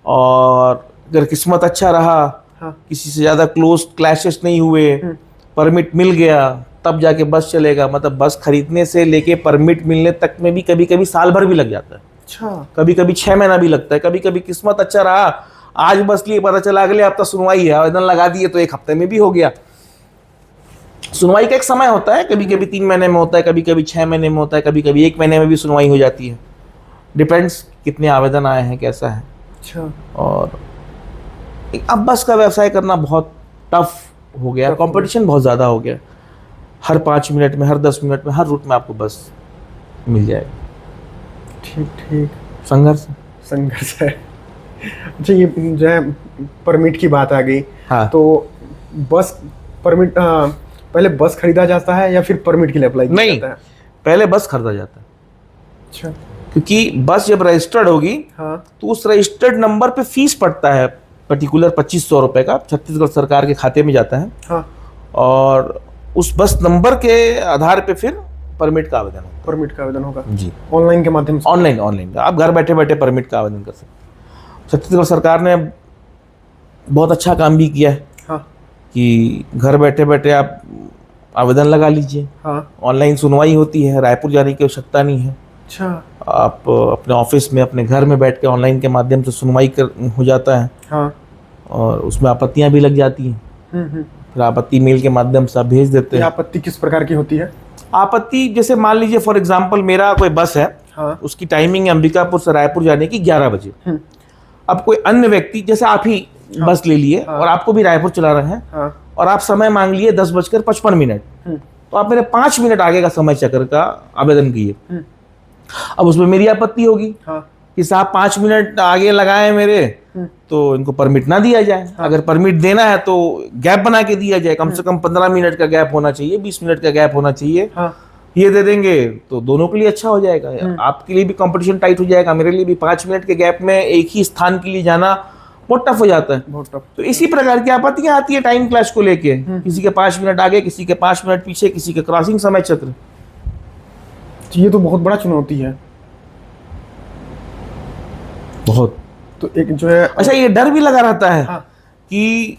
और अगर किस्मत अच्छा रहा, किसी से ज़्यादा क्लोज क्लैशेस नहीं हुए, परमिट मिल गया, तब जाके बस चलेगा। मतलब बस खरीदने से लेके परमिट मिलने तक में भी कभी कभी साल भर भी लग जाता है। अच्छा। कभी कभी 6 महीना भी लगता है। कभी कभी किस्मत अच्छा रहा, आज बस लिए पता चला अगले हफ्ता सुनवाई है, आवेदन लगा दिए तो 1 हफ्ते में भी हो गया। सुनवाई का एक समय होता है, कभी कभी 3 महीने में होता है, कभी कभी 6 महीने में होता है, कभी कभी 1 महीने में भी सुनवाई हो जाती है। डिपेंड्स कितने आवेदन आए हैं, कैसा है। अच्छा। और अब बस का व्यवसाय करना बहुत टफ हो गया, कंपटीशन बहुत ज़्यादा हो गया। हर 5 मिनट में, हर 10 मिनट में, हर रूट में आपको बस मिल जाएगा। ठीक ठीक। संघर्ष है। अच्छा, ये जो है परमिट की बात आ गई। हाँ। तो बस परमिट पहले बस खरीदा जाता है या फिर परमिट के लिए अप्लाई किया नहीं, जाता है? पहले बस खरीदा जाता है, अच्छा। क्योंकि बस जब रजिस्टर्ड होगी हाँ। तो उस रजिस्टर्ड नंबर पे फीस पड़ता है पर्टिकुलर 2500 रुपए का, छत्तीसगढ़ सरकार के खाते में जाता है। हाँ। और उस बस नंबर के आधार पे फिर परमिट का आवेदन होता परमिट का आवेदन होगा है जी। ऑनलाइन के माध्यम से? ऑनलाइन, ऑनलाइन आप घर बैठे बैठे परमिट का आवेदन कर सकते हैं। छत्तीसगढ़ सरकार ने बहुत अच्छा काम भी किया है हाँ। कि घर बैठे बैठे आप आवेदन लगा लीजिए। हाँ। ऑनलाइन सुनवाई होती है, रायपुर जाने की आवश्यकता नहीं है। अच्छा। आप अपने ऑफिस में अपने घर में बैठ के ऑनलाइन के माध्यम से सुनवाई हो जाता है। हाँ। और उसमें आपत्तियां भी लग जाती हैं। हम्म। फिर आपत्ति मेल के माध्यम से आप भेज देते ये हैं। आपत्ति किस प्रकार की होती है? आपत्ति जैसे मान लीजिए फॉर एग्जांपल मेरा कोई बस है, हाँ। उसकी टाइमिंग है अंबिकापुर से रायपुर जाने की 11 बजे। अब कोई अन्य व्यक्ति जैसे आप ही बस ले लिए और आपको भी रायपुर चला रहे हैं हाँ। और आप समय मांग लिए 10:55, तो आप मेरे 5 मिनट आगे का समय चक्र का आवेदन किए। अब उसमें मेरी आपत्ति होगी हाँ। कि साहब 5 मिनट आगे लगाए मेरे, तो इनको परमिट ना दिया जाए। अगर परमिट देना है तो गैप बना के दिया जाए, कम से कम 15 मिनट का गैप होना चाहिए, 20 मिनट का गैप होना चाहिए। हाँ। ये दे देंगे तो दोनों के लिए अच्छा हो जाएगा, आपके लिए भी कंपटीशन टाइट हो जाएगा, मेरे लिए भी। 5 मिनट के गैप में एक ही स्थान के लिए जाना बहुत टफ हो जाता है। बहुत टफ। तो इसी प्रकार की आपत्तियां आती है टाइम क्लैश को लेके, किसी के 5 मिनट आगे, किसी के 5 मिनट पीछे, किसी के क्रॉसिंग समय चक्र। ये तो बहुत बड़ा चुनौती है। बहुत। तो एक जो है अच्छा, ये डर भी लगा रहता है हाँ। कि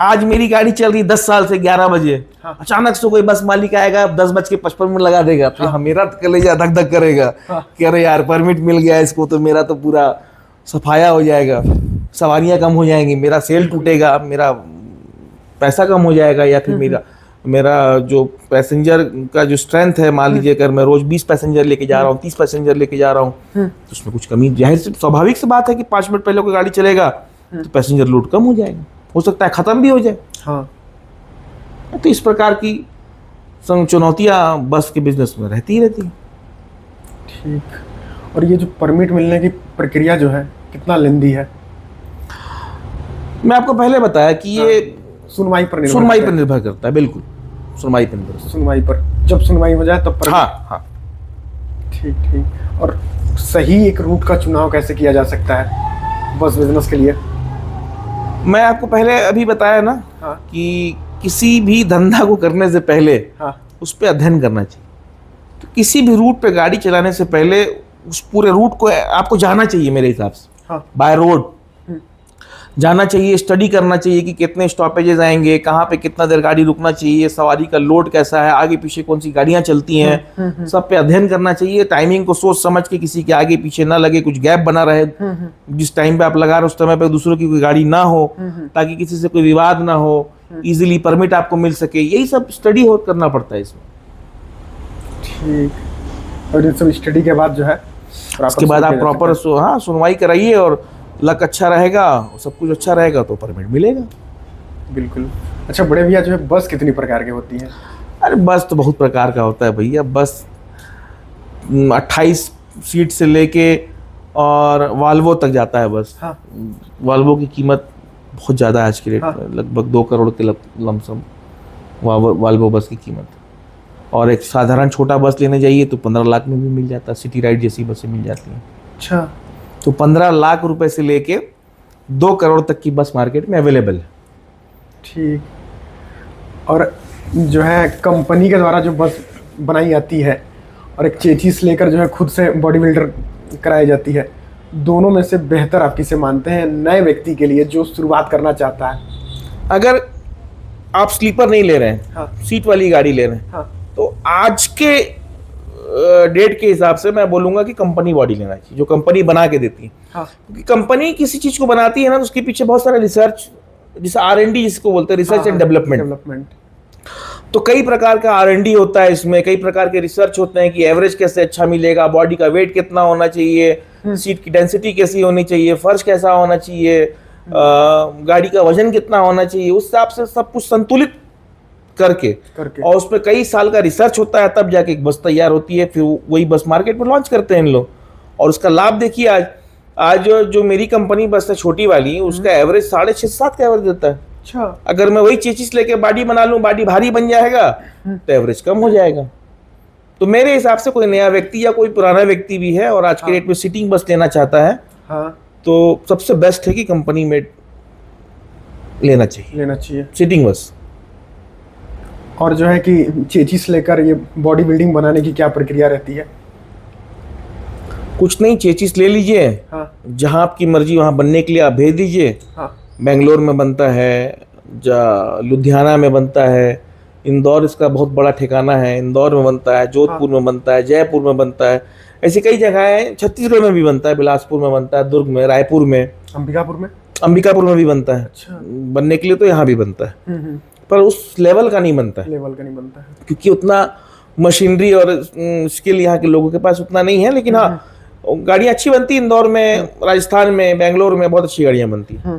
आज मेरी गाड़ी चल रही 10 साल से 11 बजे, हाँ। अचानक से कोई बस मालिक आएगा 10:55 लगा देगा, तो हाँ। मेरा तो कलेजा धक धक करेगा। हाँ। कि अरे यार परमिट मिल गया इसको तो मेरा तो पूरा सफाया हो जाएगा, सवारियां कम हो जाएंगी, मेरा सेल टूटेगा, मेरा पैसा कम हो जाएगा, या फिर मेरा जो पैसेंजर का जो स्ट्रेंथ है, मान लीजिए अगर मैं रोज 20 पैसेंजर लेके जा रहा हूँ, 30 पैसेंजर लेके जा रहा हूँ, तो उसमें कुछ कमी, जाहिर से स्वाभाविक सी बात है कि 5 मिनट पहले कोई गाड़ी चलेगा तो पैसेंजर लोड कम हो जाएगा, हो सकता है खत्म भी हो जाए। हाँ। तो इस प्रकार की चुनौतियां बस के बिजनेस में रहती ही रहती है। ठीक। और ये जो परमिट मिलने की प्रक्रिया जो है कितना लेंदी है? मैं आपको पहले बताया कि ये सुनवाई पर निर्भर करता है। बिल्कुल सुनवाई पर निर्भर। सुनवाई पर, जब सुनवाई हो जाए तब परमिट। हाँ हाँ। ठीक ठीक। और सही एक रूट का चुनाव कैसे किया जा सकता है बस बिजनेस के लिए? मैं आपको पहले अभी बताया ना। हाँ। कि किसी भी धंधा को करने से पहले हाँ। उस पर अध्ययन करना चाहिए। तो किसी भी रूट पे गाड़ी चलाने से पहले उस पूरे रूट को आपको जाना चाहिए मेरे हिसाब से। हाँ। बाय रोड जाना चाहिए, स्टडी करना चाहिए कि कितने स्टॉपेजेस आएंगे, कहाँ पे कितना देर गाड़ी रुकना चाहिए, सवारी का लोड कैसा है, आगे पीछे कौन सी गाड़ियां चलती हैं, सब पे अध्ययन करना चाहिए। टाइमिंग को सोच समझ के, किसी के आगे पीछे ना लगे, कुछ गैप बना रहे, जिस टाइम पे आप लगा रहे उस समय पे दूसरों की कोई गाड़ी ना हो, ताकि किसी से कोई विवाद ना हो, इजीली परमिट आपको मिल सके। यही सब स्टडी करना पड़ता है इसमें। ठीक। और इन सब स्टडी के बाद जो है उसके बाद आप प्रॉपर सुनवाई कराइए, और लक अच्छा रहेगा, सब कुछ अच्छा रहेगा तो परमिट मिलेगा। बिल्कुल। अच्छा बड़े भैया, जो है बस कितनी प्रकार की होती है? अरे बस तो बहुत प्रकार का होता है भैया। बस 28 सीट से लेके और वाल्वो तक जाता है बस। हाँ। वाल्वो की कीमत बहुत ज़्यादा है आज के रेट में। हाँ। लगभग 2 करोड़ के लमसम वाल्वो बस की कीमत। और एक साधारण छोटा बस लेने जाइए तो 15 लाख में भी मिल जाता है, सिटी राइड जैसी बसें मिल जाती हैं। अच्छा। तो 15 लाख रुपए से लेके 2 करोड़ तक की बस मार्केट में अवेलेबल है। ठीक। और जो है कंपनी के द्वारा जो बस बनाई जाती है और एक चेचिस लेकर जो है खुद से बॉडी बिल्डर कराई जाती है, दोनों में से बेहतर आप किसे मानते हैं नए व्यक्ति के लिए जो शुरुआत करना चाहता है? अगर आप स्लीपर नहीं ले रहे हैं, हाँ। सीट वाली गाड़ी ले रहे हैं, हाँ। तो आज के डेट के हिसाब से मैं बोलूंगा कि कंपनी बॉडी लेना चाहिए, जो कंपनी बना के देती है। हाँ। क्योंकि कंपनी किसी चीज को बनाती है ना, तो उसके पीछे बहुत सारा रिसर्च, जैसे R&D जिसको बोलते हैं, रिसर्च एंड डेवलपमेंट। तो कई प्रकार का R&D होता है इसमें, कई प्रकार के रिसर्च होते हैं कि एवरेज कैसे अच्छा मिलेगा, बॉडी का वेट कितना होना चाहिए, सीट की डेंसिटी कैसी होनी चाहिए, फर्श कैसा होना चाहिए, गाड़ी का वजन कितना होना चाहिए, उस हिसाब से सब कुछ संतुलित करके और उस पर कई साल का रिसर्च होता है, तब जाके एक बस तैयार होती है। फिर वही बस मार्केट में लॉन्च करते हैं इन लोग। और उसका लाभ देखिए आज आज जो मेरी कंपनी बस है छोटी वाली, उसका एवरेज 6.5-7 का एवरेज देता है। अच्छा। अगर मैं वही चेचिस लेके बॉडी बना लूं, बॉडी भारी बन जाएगा तो एवरेज कम हो जाएगा। तो मेरे हिसाब से कोई नया व्यक्ति या कोई पुराना व्यक्ति भी है और आज के डेट में सीटिंग बस लेना चाहता है, तो सबसे बेस्ट है कि कंपनी में लेना चाहिए सीटिंग बस। और जो है कि चेचिस लेकर ये बॉडी बिल्डिंग बनाने की क्या प्रक्रिया रहती है? कुछ नहीं, चेचिस ले लीजिए, जहां आपकी मर्जी वहां बनने के लिए आप भेज दीजिए। बेंगलोर में बनता है, लुधियाना में बनता है, इंदौर इसका बहुत बड़ा ठिकाना है, इंदौर में बनता है, जोधपुर में बनता है, जयपुर में बनता है, ऐसी कई जगह है। छत्तीसगढ़ में भी बनता है, बिलासपुर में बनता है, दुर्ग में, रायपुर में, अंबिकापुर में भी बनता है। अच्छा। बनने के लिए तो यहाँ भी बनता है, पर उस लेवल का नहीं बनता है, क्योंकि उतना मशीनरी और स्किल यहाँ के लोगों के पास उतना नहीं है। लेकिन हाँ, गाड़ियाँ अच्छी बनती है इंदौर में, राजस्थान में, बेंगलोर में बहुत अच्छी गाड़ियाँ बनती हैं।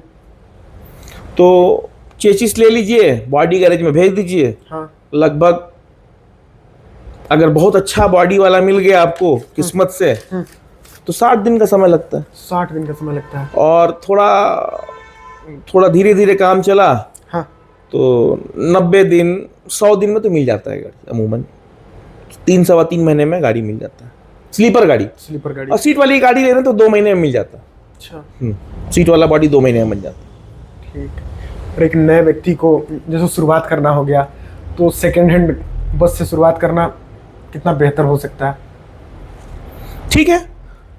तो चेचिस ले लीजिए, बॉडी गैरेज में भेज दीजिए। लगभग अगर बहुत अच्छा बॉडी वाला मिल गया आपको किस्मत से, तो 60 दिन का समय लगता है। 60 दिन का समय लगता है। और थोड़ा धीरे धीरे काम चला तो 90 दिन 100 दिन में तो मिल जाता है गाड़ी। अमूमन 3-3.25 महीने में गाड़ी मिल जाता है, स्लीपर गाड़ी। और सीट वाली गाड़ी ले रहे हैं तो 2 महीने में मिल जाता है। अच्छा। सीट वाला बॉडी 2 महीने में बन जाता है। ठीक। और एक नए व्यक्ति को जैसे शुरुआत करना हो गया, तो सेकेंड हैंड बस से शुरुआत करना कितना बेहतर हो सकता है? ठीक है,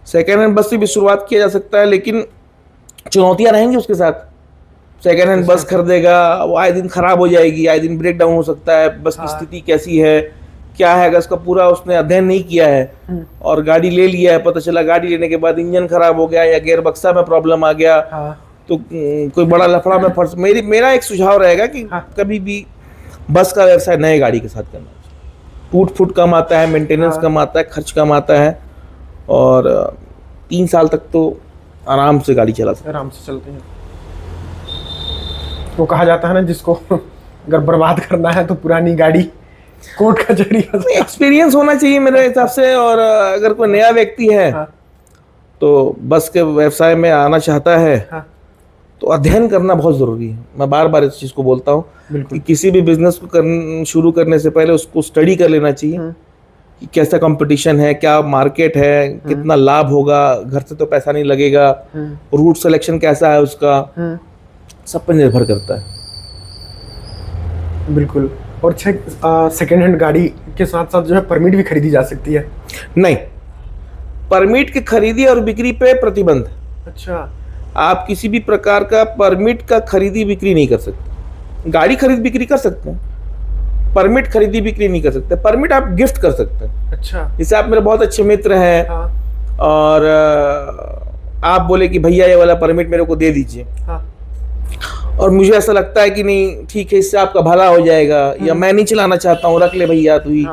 सेकेंड हैंड बस से भी शुरुआत किया जा सकता है, लेकिन चुनौतियां रहेंगी उसके साथ। सेकेंड हैंड बस खरीदेगा, वो आए दिन खराब हो जाएगी, आए दिन ब्रेक डाउन हो सकता है, बस की स्थिति कैसी है, क्या है, अगर उसका पूरा उसने अध्ययन नहीं किया है और गाड़ी ले लिया है, पता चला गाड़ी लेने के बाद इंजन खराब हो गया या गियर बक्सा में प्रॉब्लम आ गया, तो कोई बड़ा लफड़ा में फंस। मेरा एक सुझाव रहेगा कि कभी भी बस का व्यवसाय नए गाड़ी के साथ करना चाहिए। टूट फूट कम आता है, मेंटेनेंस कम आता है, खर्च कम आता है, और 3 साल तक तो आराम से गाड़ी चला सकते, आराम से चलते हैं। वो कहा जाता है ना, जिसको अगर बर्बाद करना है तो पुरानी गाड़ी कोर्ट कचहरी। एक्सपीरियंस होना चाहिए मेरे हिसाब से। और अगर कोई नया व्यक्ति है तो बस के व्यवसाय में आना चाहता है, तो अध्ययन करना बहुत जरूरी है। मैं बार बार इस चीज को बोलता हूँ कि किसी भी बिजनेस को शुरू करने से पहले उसको स्टडी कर लेना चाहिए कि कैसा कंपटीशन है, क्या मार्केट है, कितना लाभ होगा, घर से तो पैसा नहीं लगेगा, रूट सिलेक्शन कैसा है उसका, सब पर निर्भर करता है। बिल्कुल। और सेकेंड हैंड गाड़ी के साथ साथ जो है परमिट भी खरीदी जा सकती है? नहीं, परमिट की खरीदी और बिक्री पे प्रतिबंध। अच्छा। आप किसी भी प्रकार का परमिट का खरीदी बिक्री नहीं कर सकते। गाड़ी खरीद बिक्री कर सकते हैं, परमिट खरीदी बिक्री नहीं कर सकते। परमिट आप गिफ्ट कर सकते हैं। अच्छा। जैसे आप मेरे बहुत अच्छे मित्र हैं, और आप बोले कि भैया ये वाला परमिट मेरे को दे दीजिए, और मुझे ऐसा लगता है कि नहीं ठीक है, इससे आपका भला हो जाएगा, या मैं नहीं चलाना चाहता हूँ, रख ले भैया तू ही,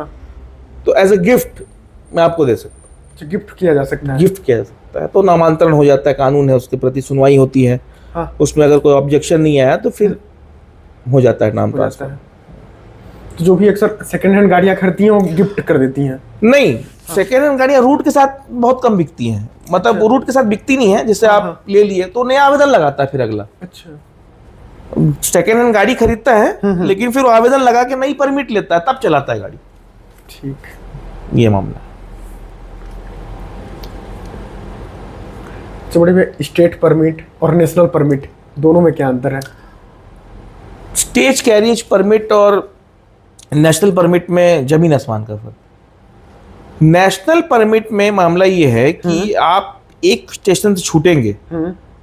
तो एज ए गिफ्ट मैं आपको दे सकता हूँ। गिफ्ट किया जा सकता है? गिफ्ट किया जा सकता है, तो नामांतरण हो जाता है, कानून है, उसके प्रति सुनवाई होती है। उसमें अगर कोई ऑब्जेक्शन नहीं आया तो फिर हो जाता है नाम ट्रांसफर। तो जो भी अक्सर सेकंड हैंड गाड़ियां खरीदती हैं वो गिफ्ट कर देती हैं? नहीं, सेकेंड हैंड गाड़ियां रूट के साथ बहुत कम बिकती हैं। मतलब वो रूट के साथ बिकती नहीं है। जैसे आप ले लिए तो नया आवेदन लगाता है फिर अगला। अच्छा। सेकेंड हैंड गाड़ी खरीदता है, लेकिन फिर वो आवेदन लगा के नई परमिट लेता है, तब चलाता है गाड़ी। ठीक, ये मामला है। बड़े में स्टेट परमिट और नेशनल परमिट दोनों में क्या अंतर है? स्टेट कैरियज परमिट और नेशनल परमिट में जमीन आसमान का फर्क। नेशनल परमिट में मामला ये है कि आप एक स्टेशन से छूटेंगे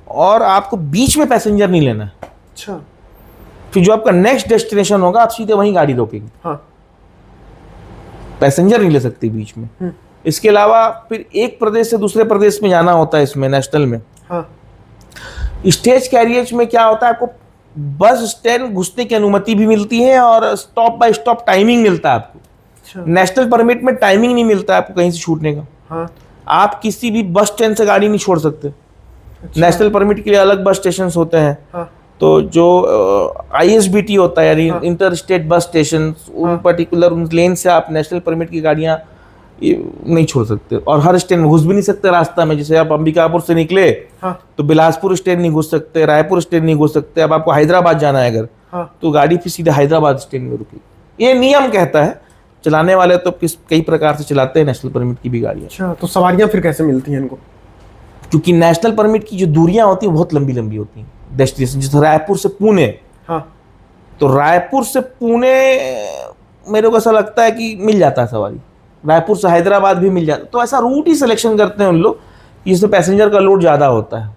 और आपको बीच में पैसेंजर नहीं लेना है। अच्छा। फिर जो आपका नेक्स्ट डेस्टिनेशन होगा आप सीधे वहीं गाड़ी रोकेंगे। पैसेंजर नहीं ले सकते बीच में। इसके अलावा फिर एक प्रदेश से दूसरे प्रदेश में जाना होता है इसमें, नेशनल में। स्टेज कैरियज में क्या होता है, आपको बस स्टैंड घुसने की अनुमति भी मिलती है और स्टॉप बाय स्टॉप टाइमिंग मिलता है आपको। अच्छा। नेशनल परमिट में टाइमिंग नहीं मिलता है आपको कहीं से छूटने का। आप किसी भी बस स्टैंड से गाड़ी नहीं छोड़ सकते। अच्छा। नेशनल परमिट के लिए अलग बस स्टेशन होते हैं। तो जो ISBT होता है, यानी इंटर स्टेट बस स्टेशन, उन पर्टिकुलर उन लेन से आप नेशनल परमिट की गाड़ियां ये नहीं छोड़ सकते, और हर स्टैंड में घुस भी नहीं सकते रास्ता में। जैसे आप अंबिकापुर से निकले तो बिलासपुर स्टैंड नहीं घुस सकते, रायपुर स्टैंड नहीं घुस सकते। अब आपको हैदराबाद जाना है अगर, तो गाड़ी फिर सीधे हैदराबाद स्टैंड में रुकी। ये नियम कहता है। चलाने वाले तो कई प्रकार से चलाते हैं नेशनल परमिट की भी गाड़ियाँ। अच्छा, तो सवारियाँ फिर कैसे मिलती हैं इनको? क्योंकि नेशनल परमिट की जो दूरियां होती हैं बहुत लंबी लंबी होती हैं। डेस्टिनेशन जैसे रायपुर से पुणे, तो रायपुर से पुणे मेरे को ऐसा लगता है कि मिल जाता है सवारी, रायपुर से हैदराबाद भी मिल जाता है। तो ऐसा रूट ही सिलेक्शन करते हैं उन लोग जिसमें पैसेंजर का लोड ज़्यादा होता है।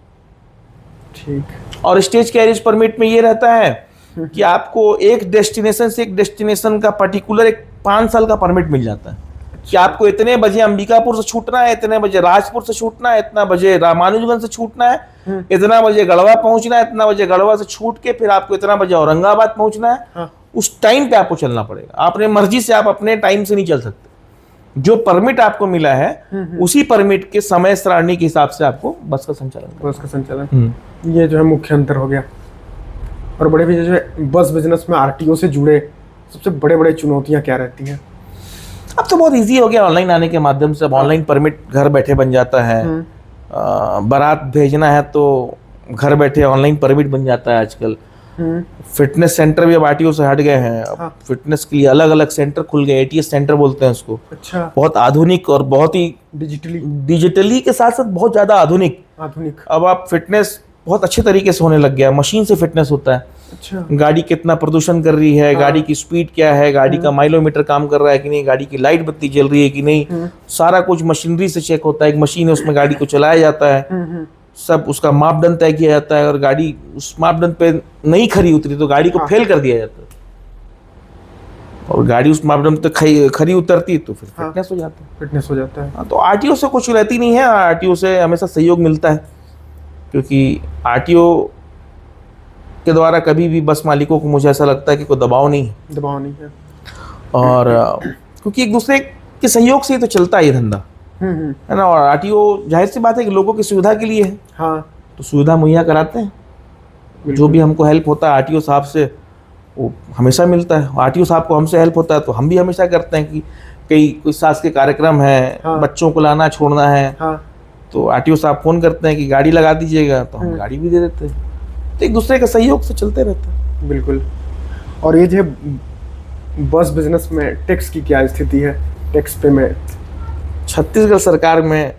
ठीक। और स्टेज कैरिज परमिट में ये रहता है कि आपको एक डेस्टिनेशन से एक डेस्टिनेशन का पर्टिकुलर एक 5 साल का परमिट मिल जाता है कि आपको इतने बजे अंबिकापुर से छूटना है, इतने बजे राजपुर से छूटना है, इतना बजे रामानुजगंज से छूटना है, इतना बजे गढ़वा पहुंचना है, इतना बजे गढ़वा से छूट के फिर आपको इतना बजे औरंगाबाद पहुंचना है। उस टाइम पे आपको चलना पड़ेगा। आपने मर्जी से आप अपने टाइम से नहीं चल सकते। जो परमिट आपको मिला है उसी परमिट के समय सारणी के हिसाब से आपको बस का संचालन। ये जो है मुख्य अंतर हो गया। और बड़े भैया जो है बस बिजनेस में आरटीओ से जुड़े सबसे बड़े बड़े चुनौतियां क्या रहती हैं? अब तो बहुत इजी हो गया ऑनलाइन आने के माध्यम से। अब ऑनलाइन परमिट घर बैठे बन जाता है। बारात भेजना है तो घर बैठे ऑनलाइन परमिट बन जाता है आजकल। फिटनेस सेंटर भी अब आरटीओ से हट गए हैं। अब फिटनेस के लिए अलग अलग सेंटर खुल गए, एटीएस सेंटर बोलते हैं उसको। अच्छा। बहुत आधुनिक और बहुत ही डिजिटली के साथ साथ बहुत ज्यादा आधुनिक। अब आप फिटनेस बहुत अच्छे तरीके से होने लग गया है। मशीन से फिटनेस होता है। अच्छा। गाड़ी कितना प्रदूषण कर रही है, गाड़ी की स्पीड क्या है, गाड़ी का माइलोमीटर काम कर रहा है कि नहीं, गाड़ी की लाइट बत्ती जल रही है कि नहीं, सारा कुछ मशीनरी से चेक होता है। एक मशीन है उसमें गाड़ी को चलाया जाता है, सब उसका मापदंड तय किया जाता है। और गाड़ी उस मापदंड पे नहीं खरी उतरी तो गाड़ी को फेल कर दिया जाता है। और गाड़ी उस मापदंड पे खरी उतरती तो फिर फिटनेस हो जाता है। तो आरटीओ से कुछ रहती नहीं है। आरटीओ से हमेशा सहयोग मिलता है, क्योंकि आरटीओ के द्वारा कभी भी बस मालिकों को मुझे ऐसा लगता है कि कोई दबाव नहीं है। और क्योंकि एक दूसरे के सहयोग से ही तो चलता है ये धंधा, है ना। और आरटीओ जाहिर सी बात है कि लोगों की सुविधा के लिए है। तो सुविधा मुहैया कराते हैं। जो भी हमको हेल्प होता है आरटीओ साहब से वो हमेशा मिलता है। आरटीओ साहब को हमसे हेल्प होता है तो हम भी हमेशा करते हैं कि कोई शासकीय कार्यक्रम है, बच्चों को लाना छोड़ना है, तो आरटीओ साहब फोन करते हैं कि गाड़ी लगा दीजिएगा, तो हम गाड़ी भी दे देते हैं। तो एक दूसरे के सहयोग से चलते रहता है। बिल्कुल। और ये जो बस बिजनेस में टैक्स की क्या स्थिति है? टैक्स पे में छत्तीसगढ़ सरकार में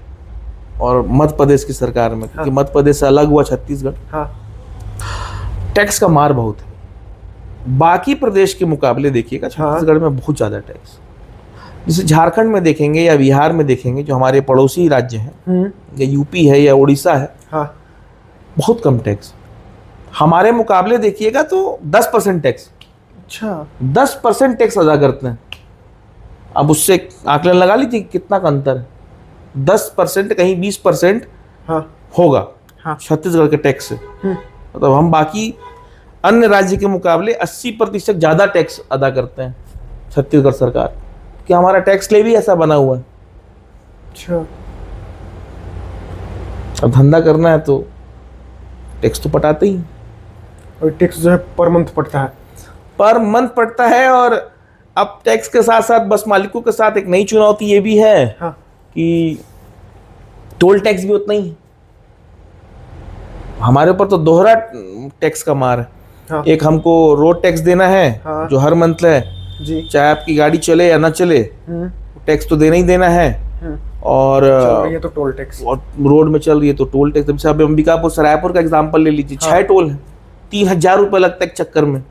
और मध्य प्रदेश की सरकार में, क्योंकि मध्य प्रदेश से अलग हुआ छत्तीसगढ़, टैक्स का मार बहुत है। बाकी प्रदेश के मुकाबले देखिएगा छत्तीसगढ़ में बहुत ज्यादा टैक्स। जैसे झारखंड में देखेंगे या बिहार में देखेंगे, जो हमारे पड़ोसी राज्य हैं, या यूपी है या उड़ीसा है, बहुत कम टैक्स। हमारे मुकाबले देखिएगा तो 10% टैक्स। अच्छा। 10% टैक्स अदा करते हैं। अब उससे आकलन लगा लीजिए कितना का अंतर है। 10% कहीं 20% होगा छत्तीसगढ़ के टैक्स से। मतलब हम बाकी अन्य राज्य के मुकाबले 80% ज्यादा टैक्स अदा करते हैं छत्तीसगढ़ सरकार, कि हमारा टैक्स स्लेब ही ऐसा बना हुआ है। अच्छा। अब धंधा करना है तो टैक्स तो पटाते ही। और टैक्स जो है पर मंथ पड़ता है। और अब टैक्स के साथ साथ बस मालिकों के साथ एक नई चुनौती ये भी है कि टोल टैक्स भी उतना ही है। हमारे ऊपर तो दोहरा टैक्स का मार है। एक हमको रोड टैक्स देना है जो हर मंथ है जी, चाहे आपकी गाड़ी चले या ना चले, टैक्स तो देना ही देना है। और ये तो टोल टैक्स, और रोड में चल रही है तो टोल टैक्स। जैसे अब अंबिकापुर से रायपुर का एग्जाम्पल ले लीजिए, 6 टोल है, 3000 रुपये लगता है एक चक्कर में।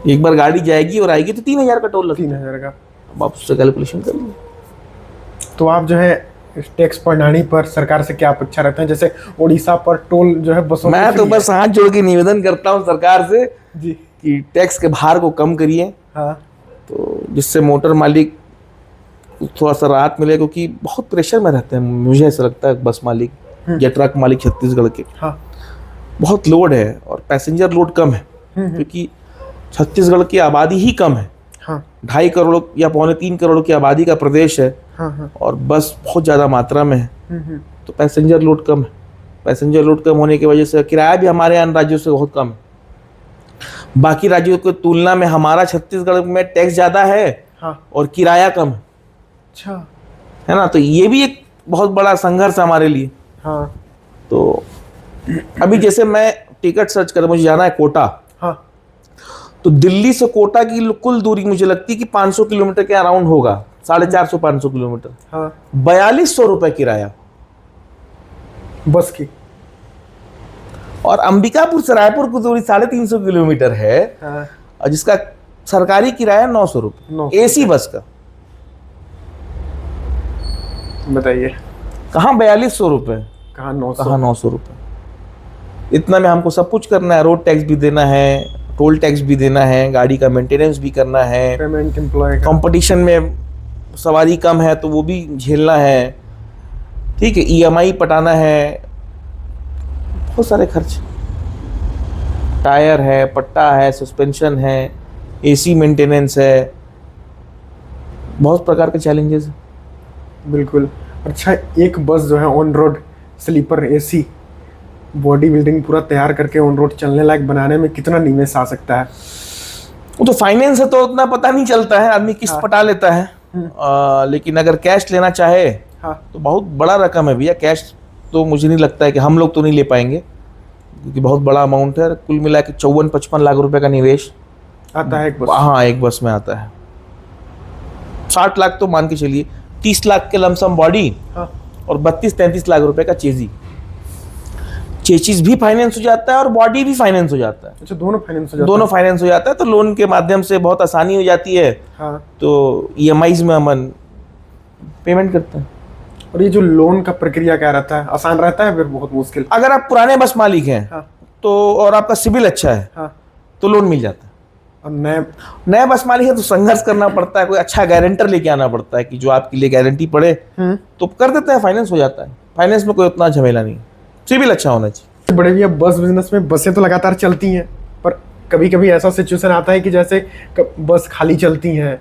एक बार गाड़ी जाएगी और आएगी तो 3000 का टोल लगता है। 3000 का। अब आप उससे कैलकुलेशन कर लीजिए। तो आप जो है इस टैक्स प्रणाली पर सरकार से क्या अपेक्षा रखते हैं? जैसे उड़ीसा पर टोल जो है बसों, मैं तो बस हाथ जोड़ के निवेदन करता हूँ सरकार से जी कि टैक्स के भार को कम करिए। तो जिससे मोटर मालिक थोड़ा सा राहत मिले, क्योंकि बहुत प्रेशर में रहते हैं। मुझे ऐसा लगता है बस मालिक या ट्रक मालिक छत्तीसगढ़ के बहुत लोड है और पैसेंजर लोड कम है, क्योंकि छत्तीसगढ़ की आबादी ही कम है। 2.5 करोड़ या 2.25 करोड़ की आबादी का प्रदेश है और बस बहुत ज़्यादा मात्रा में है। तो पैसेंजर लोड कम है। पैसेंजर लोड कम होने की वजह से किराया भी हमारे अन्य राज्यों से बहुत कम है। बाकी राज्यों की तुलना में हमारा छत्तीसगढ़ में टैक्स ज़्यादा है और किराया कम है। अच्छा। है ना, तो ये भी एक बहुत बड़ा संघर्ष है हमारे लिए। हाँ तो अभी जैसे मैं टिकट सर्च कर, मुझे जाना है कोटा, हाँ तो दिल्ली से कोटा की कुल दूरी मुझे लगती है कि 500 किलोमीटर के अराउंड होगा, 450-500 किलोमीटर। हाँ 4200 रुपए किराया बस की। और अंबिकापुर से रायपुर की दूरी 350 किलोमीटर है, हाँ और जिसका सरकारी किराया 900 रुपए एसी बस का। बताइए, कहाँ 4200 रुपए, कहाँ 900? कहाँ 900 रुपए। इतना में हमको सब कुछ करना है, रोड टैक्स भी देना है, टोल टैक्स भी देना है, गाड़ी का मेंटेनेंस भी करना है, पेमेंट एम्प्लॉय का, कंपटीशन में सवारी कम है तो वो भी झेलना है, ठीक है, ईएमआई पटाना है, बहुत सारे खर्च, टायर है, पट्टा है, सस्पेंशन है, एसी मेंटेनेंस है, बहुत प्रकार के चैलेंजेस हैं। बिल्कुल। अच्छा, एक बस जो है on road sleeper AC body building पूरा तैयार करके ऑन रोड चलने लायक बनाने में कितना निवेश आ सकता है? वो तो फाइनेंस है तो उतना पता नहीं चलता है, आदमी किस्त पटा लेता है। लेकिन अगर कैश लेना चाहे तो बहुत बड़ा रकम है भैया। कैश तो मुझे नहीं लगता है कि हम लोग तो नहीं ले पाएंगे, क्योंकि बहुत बड़ा अमाउंट है। कुल मिला के 54-55 लाख रुपए का निवेश आता है एक बस। हाँ, एक बस में आता है। 60 लाख तो मान के चलिए, 30 लाख के लमसम बॉडी और 32-33 लाख रुपए का चेजी। चेचिस भी फाइनेंस हो जाता है और बॉडी भी फाइनेंस हो जाता है। अच्छा, दोनों फाइनेंस हो जाता है? दोनों फाइनेंस हो जाता है, तो लोन के माध्यम से बहुत आसानी हो जाती है। हाँ। तो ईएमआईज में हम पेमेंट करते हैं। और ये जो लोन का प्रक्रिया क्या रहता है, आसान रहता है फिर बहुत मुश्किल? अगर आप पुराने बस मालिक हैं तो और आपका सिविल अच्छा है तो लोन मिल जाता है। और नए बस मालिक है तो संघर्ष करना पड़ता है, कोई अच्छा गारंटर लेके आना पड़ता है कि जो आपके लिए गारंटी पड़े, तो कर देते हैं, फाइनेंस हो जाता है। फाइनेंस में कोई उतना झमेला नहीं, सिविल अच्छा होना चाहिए। बड़े भैया, बस बिजनेस में बसें तो लगातार चलती हैं, पर कभी कभी ऐसा सिचुएशन आता है कि जैसे बस खाली चलती हैं,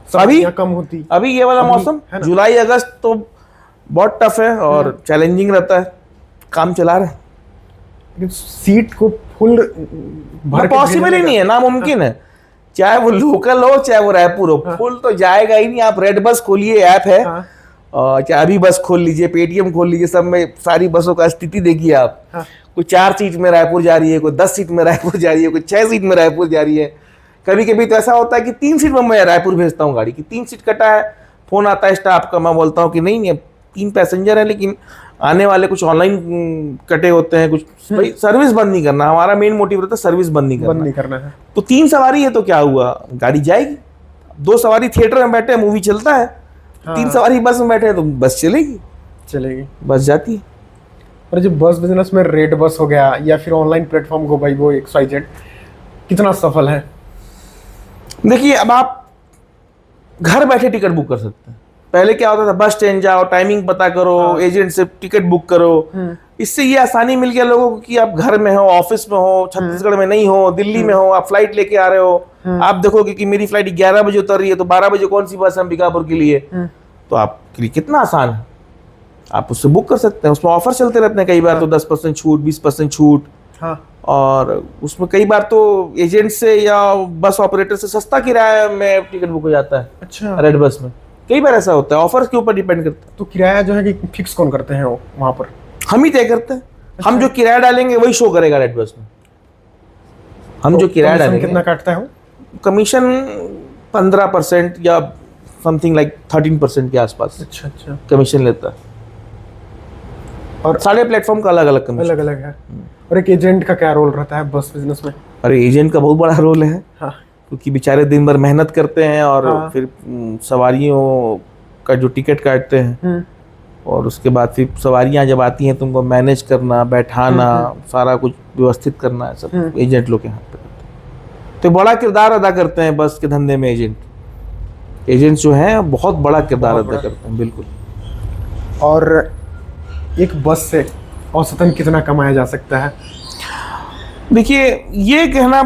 सवारियां कम होती। अभी ये वाला मौसम जुलाई अगस्त तो बहुत टफ है और चैलेंजिंग रहता है, काम चला रहे हैं। लेकिन सीट को फुल भर के पॉसिबल ही नहीं है, नामुमकिन है। चाहे वो लोकल हो चाहे वो रायपुर हो, फुल तो जाएगा ही नहीं। आप रेड बस खोलिए, ऐप है, और चाहे अभी बस खोल लीजिए, पेटीएम खोल लीजिए, सब में सारी बसों का स्थिति देखिए आप। कोई 4 सीट में रायपुर जा रही है, कोई 10 सीट में रायपुर जा रही है, कोई 6 सीट में रायपुर जा रही है। कभी कभी तो ऐसा होता है कि 3 सीट में मैं रायपुर भेजता हूँ गाड़ी की, 3 सीट कटा है, फोन आता है स्टाफ का, मैं बोलता हूँ कि नहीं 3 पैसेंजर है, लेकिन आने वाले कुछ ऑनलाइन कटे होते हैं, कुछ भाई सर्विस बंद नहीं करना, हमारा मेन मोटिव रहता है सर्विस बंद नहीं करना है। तो 3 सवारी है तो क्या हुआ, गाड़ी जाएगी। 2 सवारी थिएटर में बैठे, मूवी चलता है, 3 सवारी बस में बैठे हैं तो बस चलेगी, बस जाती है। और जो बस बिजनेस में रेड बस हो गया या फिर ऑनलाइन प्लेटफॉर्म को भाई वो XYZ कितना सफल है? देखिए, अब आप घर बैठे टिकट बुक कर सकते हैं। पहले क्या होता था, बस स्टैंड जाओ, टाइमिंग पता करो, एजेंट से टिकट बुक करो। इससे ये आसानी मिल गया लोगों को कि आप घर में हो, ऑफिस में हो, छत्तीसगढ़ में नहीं हो, दिल्ली में हो, आप फ्लाइट लेके आ रहे हो, आप देखोगे कि मेरी फ्लाइट 11 बजे उतर रही है, तो 12 बजे कौन सी बस है अंबिकापुर के लिए, तो आपके लिए कितना आसान है, आप उससे बुक कर सकते हैं। उसमें ऑफर चलते रहते हैं, कई बार तो 10% छूट, 20% छूट, और उसमें कई बार तो एजेंट से या बस ऑपरेटर से सस्ता किराया में टिकट बुक हो जाता है। अच्छा, रेड बस में कई बार ऐसा होता है, ऑफर्स के ऊपर डिपेंड करता है। तो किराया जो है कि फिक्स कौन करते हैं वो वहां पर? हम ही तय करते हैं। हम जो किराया डालेंगे वही शो करेगा रेड बस में। हम जो किराया डालेंगे, कितना काटता है वो? कमीशन 15% या समथिंग लाइक 13% के आसपास। अच्छा कमीशन लेता है। और सारे प्लेटफॉर्म का अलग अलग कमीशन, अलग अलग है। और एक एजेंट का क्या रोल रहता है बस बिजनेस में? अरे एजेंट का बहुत बड़ा रोल है, क्योंकि बेचारे दिन भर मेहनत करते हैं और फिर सवारियों का जो टिकट काटते हैं, और उसके बाद फिर सवारियां जब आती हैं तुमको मैनेज करना, बैठाना, सारा कुछ व्यवस्थित करना है, सब एजेंट लोग के हाथ पे करते हैं। तो बड़ा किरदार अदा करते हैं बस के धंधे में एजेंट जो हैं बहुत बड़ा किरदार अदा करते हैं। बिल्कुल। और एक बस से औसतन कितना कमाया जा सकता है? देखिए, ये कहना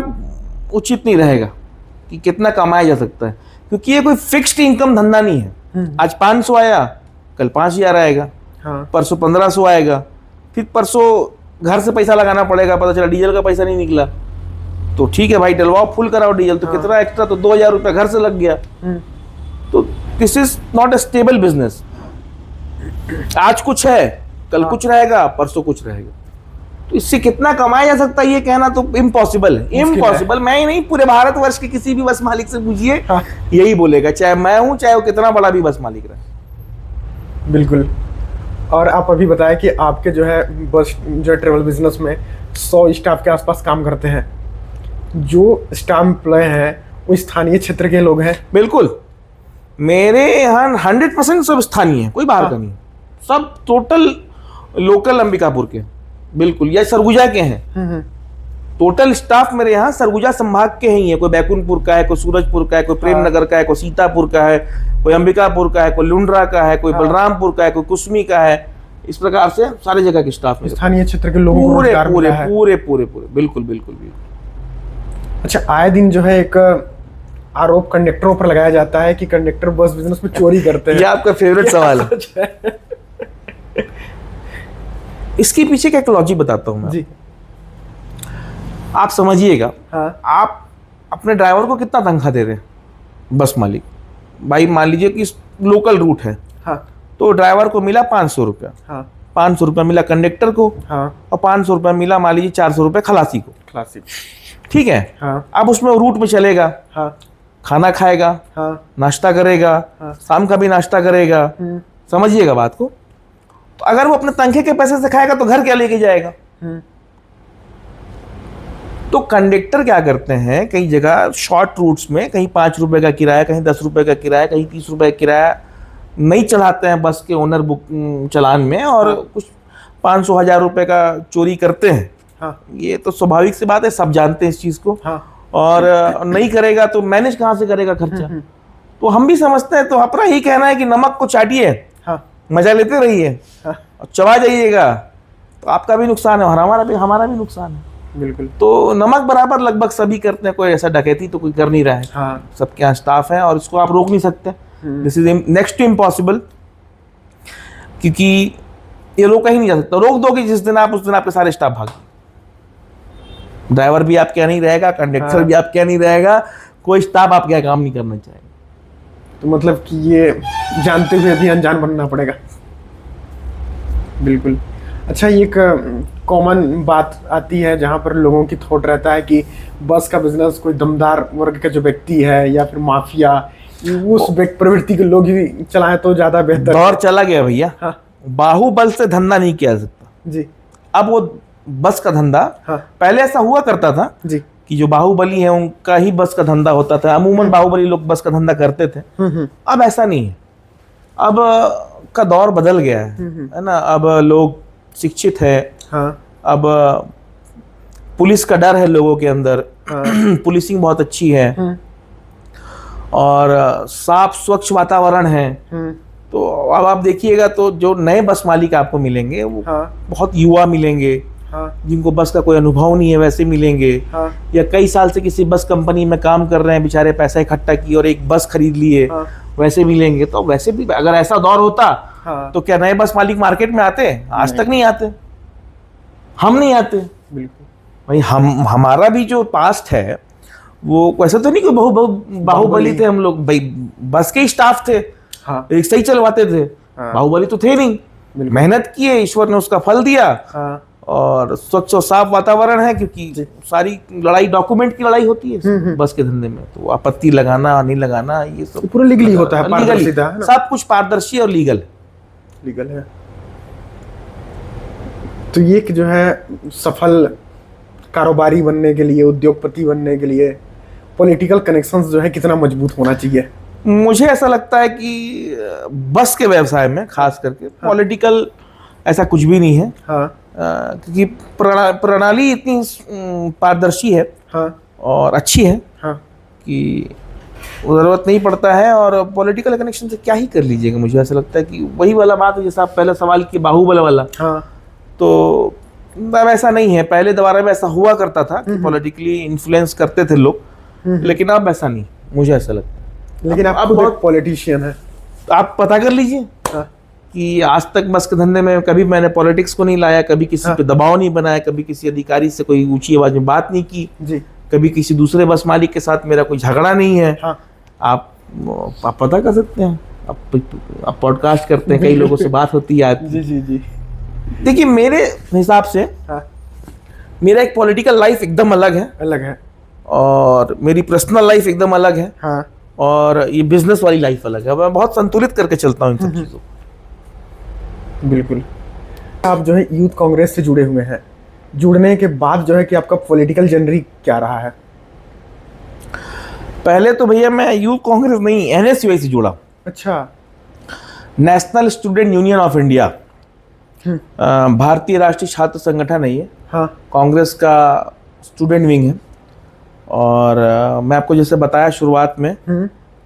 उचित नहीं रहेगा कि कितना कमाया जा सकता है, क्योंकि ये कोई फिक्स्ड इनकम धंधा नहीं है। आज 500 आया, कल 5000 आएगा, परसों 1500 आएगा, फिर परसों घर से पैसा लगाना पड़ेगा, पता चला डीजल का पैसा नहीं निकला, तो ठीक है भाई डलवाओ, फुल कराओ डीजल, तो कितना एक्स्ट्रा, तो 2000 रुपया घर से लग गया। तो this is not a stable business. आज कुछ है, कल कुछ रहेगा, परसों कुछ रहेगा। तो इससे कितना कमाया जा सकता है ये कहना तो इम्पॉसिबल है, इम्पॉसिबल। मैं ही नहीं, पूरे भारतवर्ष के किसी भी बस मालिक से पूछिए, यही बोलेगा, चाहे मैं हूं, चाहे वो कितना बड़ा भी बस मालिक रहे। बिल्कुल। और आप अभी बताया कि आपके जो है बस जो है ट्रेवल बिजनेस में 100 स्टाफ के आसपास काम करते हैं। जो स्टाफ एम्प्लॉय हैं वो स्थानीय क्षेत्र के लोग हैं? बिल्कुल, मेरे यहाँ 100% सब स्थानीय है, कोई बाहर का नहीं, सब टोटल लोकल अंबिकापुर के, बिल्कुल, या सरगुजा के हैं। टोटल स्टाफ मेरे यहाँ सरगुजा संभाग के ही है। कोई बैकुंठपुर का है, कोई सूरजपुर का है, कोई प्रेमनगर का है, कोई सीतापुर का है, कोई अंबिकापुर का है, कोई लुंड्रा का है, कोई बलरामपुर का है, कोई कुसमी का है। इस प्रकार से सारे जगह के स्टाफ में स्थानीय क्षेत्र के लोगों को पूरे रोजगार पूरे मिला है। पूरे पूरे पूरे बिल्कुल बिल्कुल बिल्कुल। अच्छा, आए दिन जो है एक आरोप कंडक्टरों पर लगाया जाता है कि कंडक्टर बस बिजनेस में चोरी करते हैं। ये आपका फेवरेट सवाल है। इसके पीछे का एक लॉजिक बताता हूं मैं जी। आप समझिएगा। हाँ। आप अपने ड्राइवर को कितना तनख्वाह दे रहे हैं? बस मालिक, भाई मान लीजिए कि लोकल रूट है, हाँ। तो ड्राइवर को मिला 500 रुपया, हाँ। 500 रुपया मिला कंडक्टर को, हाँ। और 500 रुपया मिला मान लीजिए 400 रुपया खलासी को। क्लासिक। ठीक है। हाँ। अब उसमें रूट में चलेगा, हाँ। खाना खाएगा, हाँ। नाश्ता करेगा, हाँ। शाम का भी नाश्ता करेगा, समझिएगा बात को। तो अगर वो अपने तनखे के पैसे से खाएगा तो घर क्या लेके जाएगा? तो कंडक्टर क्या करते हैं, कई जगह शॉर्ट रूट्स में कहीं 5 रुपए का किराया, कहीं 10 रुपए का किराया, कहीं 30 रुपए का किराया नहीं चढ़ाते हैं बस के ओनर बुक चलान में, और कुछ 500-1000 रुपए का चोरी करते हैं। हाँ। ये तो स्वाभाविक सी बात है, सब जानते हैं इस चीज को। हाँ। और नहीं करेगा तो मैनेज कहाँ से करेगा खर्चा? तो हम भी समझते हैं, तो अपना ही कहना है कि नमक को चाटिए, हाँ। मजा लेते रहिए, हाँ। और चबा जाइएगा तो आपका भी नुकसान है और हमारा भी नुकसान है। बिल्कुल। तो नमक बराबर लगभग सभी करते हैं, कोई ऐसा डकैती तो कोई कर नहीं रहा है। हाँ। सबके यहाँ स्टाफ है और इसको आप रोक नहीं सकते। This is next to impossible, क्योंकि ये रोका ही नहीं जा सकता। रोक दोगे जिस दिन आप, उस दिन आपके सारे स्टाफ भाग, ड्राइवर भी आपके यहाँ नहीं रहेगा, कंडक्टर भी आपके यहाँ नहीं रहेगा, कोई स्टाफ आपके यहाँ काम नहीं करना चाहेगा। तो मतलब कि ये जानते हुए भी अनजान बनना पड़ेगा। बिल्कुल। अच्छा, ये एक कॉमन बात आती है जहाँ पर लोगों की थॉट रहता है कि बस का बिजनेस कोई दमदार वर्ग का जो व्यक्ति है या फिर माफिया, उस प्रवृत्ति के लोग ही चलाएं तो ज्यादा बेहतर। दौर चला गया भैया। हाँ। बाहुबल से धंधा नहीं किया जा सकता जी। अब वो बस का धंधा, हाँ। पहले ऐसा हुआ करता था जी कि जो बाहुबली है उनका ही बस का धंधा होता था। अमूमन बाहुबली लोग बस का धंधा करते थे। अब ऐसा नहीं है, अब का दौर बदल गया है ना। अब लोग शिक्षित है। हाँ। अब पुलिस का डर है लोगों के अंदर। हाँ। पुलिसिंग बहुत अच्छी है और साफ स्वच्छ वातावरण है। तो अब आप देखिएगा तो जो नए बस मालिक आपको मिलेंगे वो बहुत युवा मिलेंगे, जिनको बस का कोई अनुभव नहीं है वैसे मिलेंगे, या कई साल से किसी बस कंपनी में काम कर रहे हैं, बेचारे पैसा इकट्ठा किए और एक बस खरीद लिए, वैसे मिलेंगे। तो वैसे भी अगर ऐसा दौर होता तो क्या नए बस मालिक मार्केट में आते? आज तक नहीं आते, हम नहीं आते। बिल्कुल भाई हमारा भी जो पास्ट है वो वैसा तो नहीं कि बाहुबली थे हम लोग। भाई बस के स्टाफ थे, रिक्शा ही चलवाते थे, बाहुबली तो थे नहीं। मेहनत किए, ईश्वर ने उसका फल दिया। और स्वच्छ और साफ वातावरण है, क्योंकि सारी लड़ाई डॉक्यूमेंट की लड़ाई होती है बस के धंधे में। तो आपत्ति लगाना नहीं लगाना ये सब पूरा लीगली होता है, पारदर्शिता है ना? सब कुछ पारदर्शी और लीगल है। तो ये कि जो है सफल कारोबारी बनने के लिए, उद्योगपति बनने के लिए पॉलिटिकल कनेक्शंस जो है कितना मजबूत होना चाहिए? मुझे ऐसा लगता है कि बस के व्यवसाय में खास करके पॉलिटिकल ऐसा कुछ भी नहीं है। क्योंकि प्रणाली इतनी पारदर्शी है और अच्छी है कि जरूरत नहीं पड़ता है। और पॉलिटिकल कनेक्शन से क्या ही कर लीजिएगा। मुझे ऐसा लगता है कि वही वाला बात है जैसा आप पहले सवाल किए बाहुबल वाला। तो अब ऐसा नहीं है। पहले दोबारा में ऐसा हुआ करता था कि पॉलिटिकली इन्फ्लुएंस करते थे लोग, लेकिन अब ऐसा नहीं, मुझे ऐसा लगता है। लेकिन आप बहुत पॉलिटिशियन है, आप पता कर लीजिए कि आज तक बस के धंधे में कभी मैंने पॉलिटिक्स को नहीं लाया, कभी किसी पे दबाव नहीं बनाया, कभी किसी अधिकारी से कोई ऊंची आवाज में बात नहीं की जी, कभी किसी दूसरे बस मालिक के साथ मेरा कोई झगड़ा नहीं है। आप पता कर सकते हैं। अब पॉडकास्ट करते हैं, कई लोगों से बात होती है। जी जी जी। देखिए मेरे हिसाब से मेरा एक पॉलिटिकल लाइफ एकदम अलग है और मेरी पर्सनल लाइफ एकदम अलग है और ये बिजनेस वाली लाइफ अलग है। मैं बहुत संतुलित करके चलता हूँ इन सब चीज़ों को। बिल्कुल। आप जो है यूथ कांग्रेस से जुड़े हुए हैं, जुड़ने के बाद जो है कि आपका पॉलिटिकल जर्नी क्या रहा है? पहले तो भैया मैं यूथ कांग्रेस नहीं, NSUI से जुड़ा। अच्छा। National student union of India, भारतीय राष्ट्रीय छात्र संगठन है ये। कांग्रेस का स्टूडेंट विंग है। और मैं आपको जैसे बताया शुरुआत में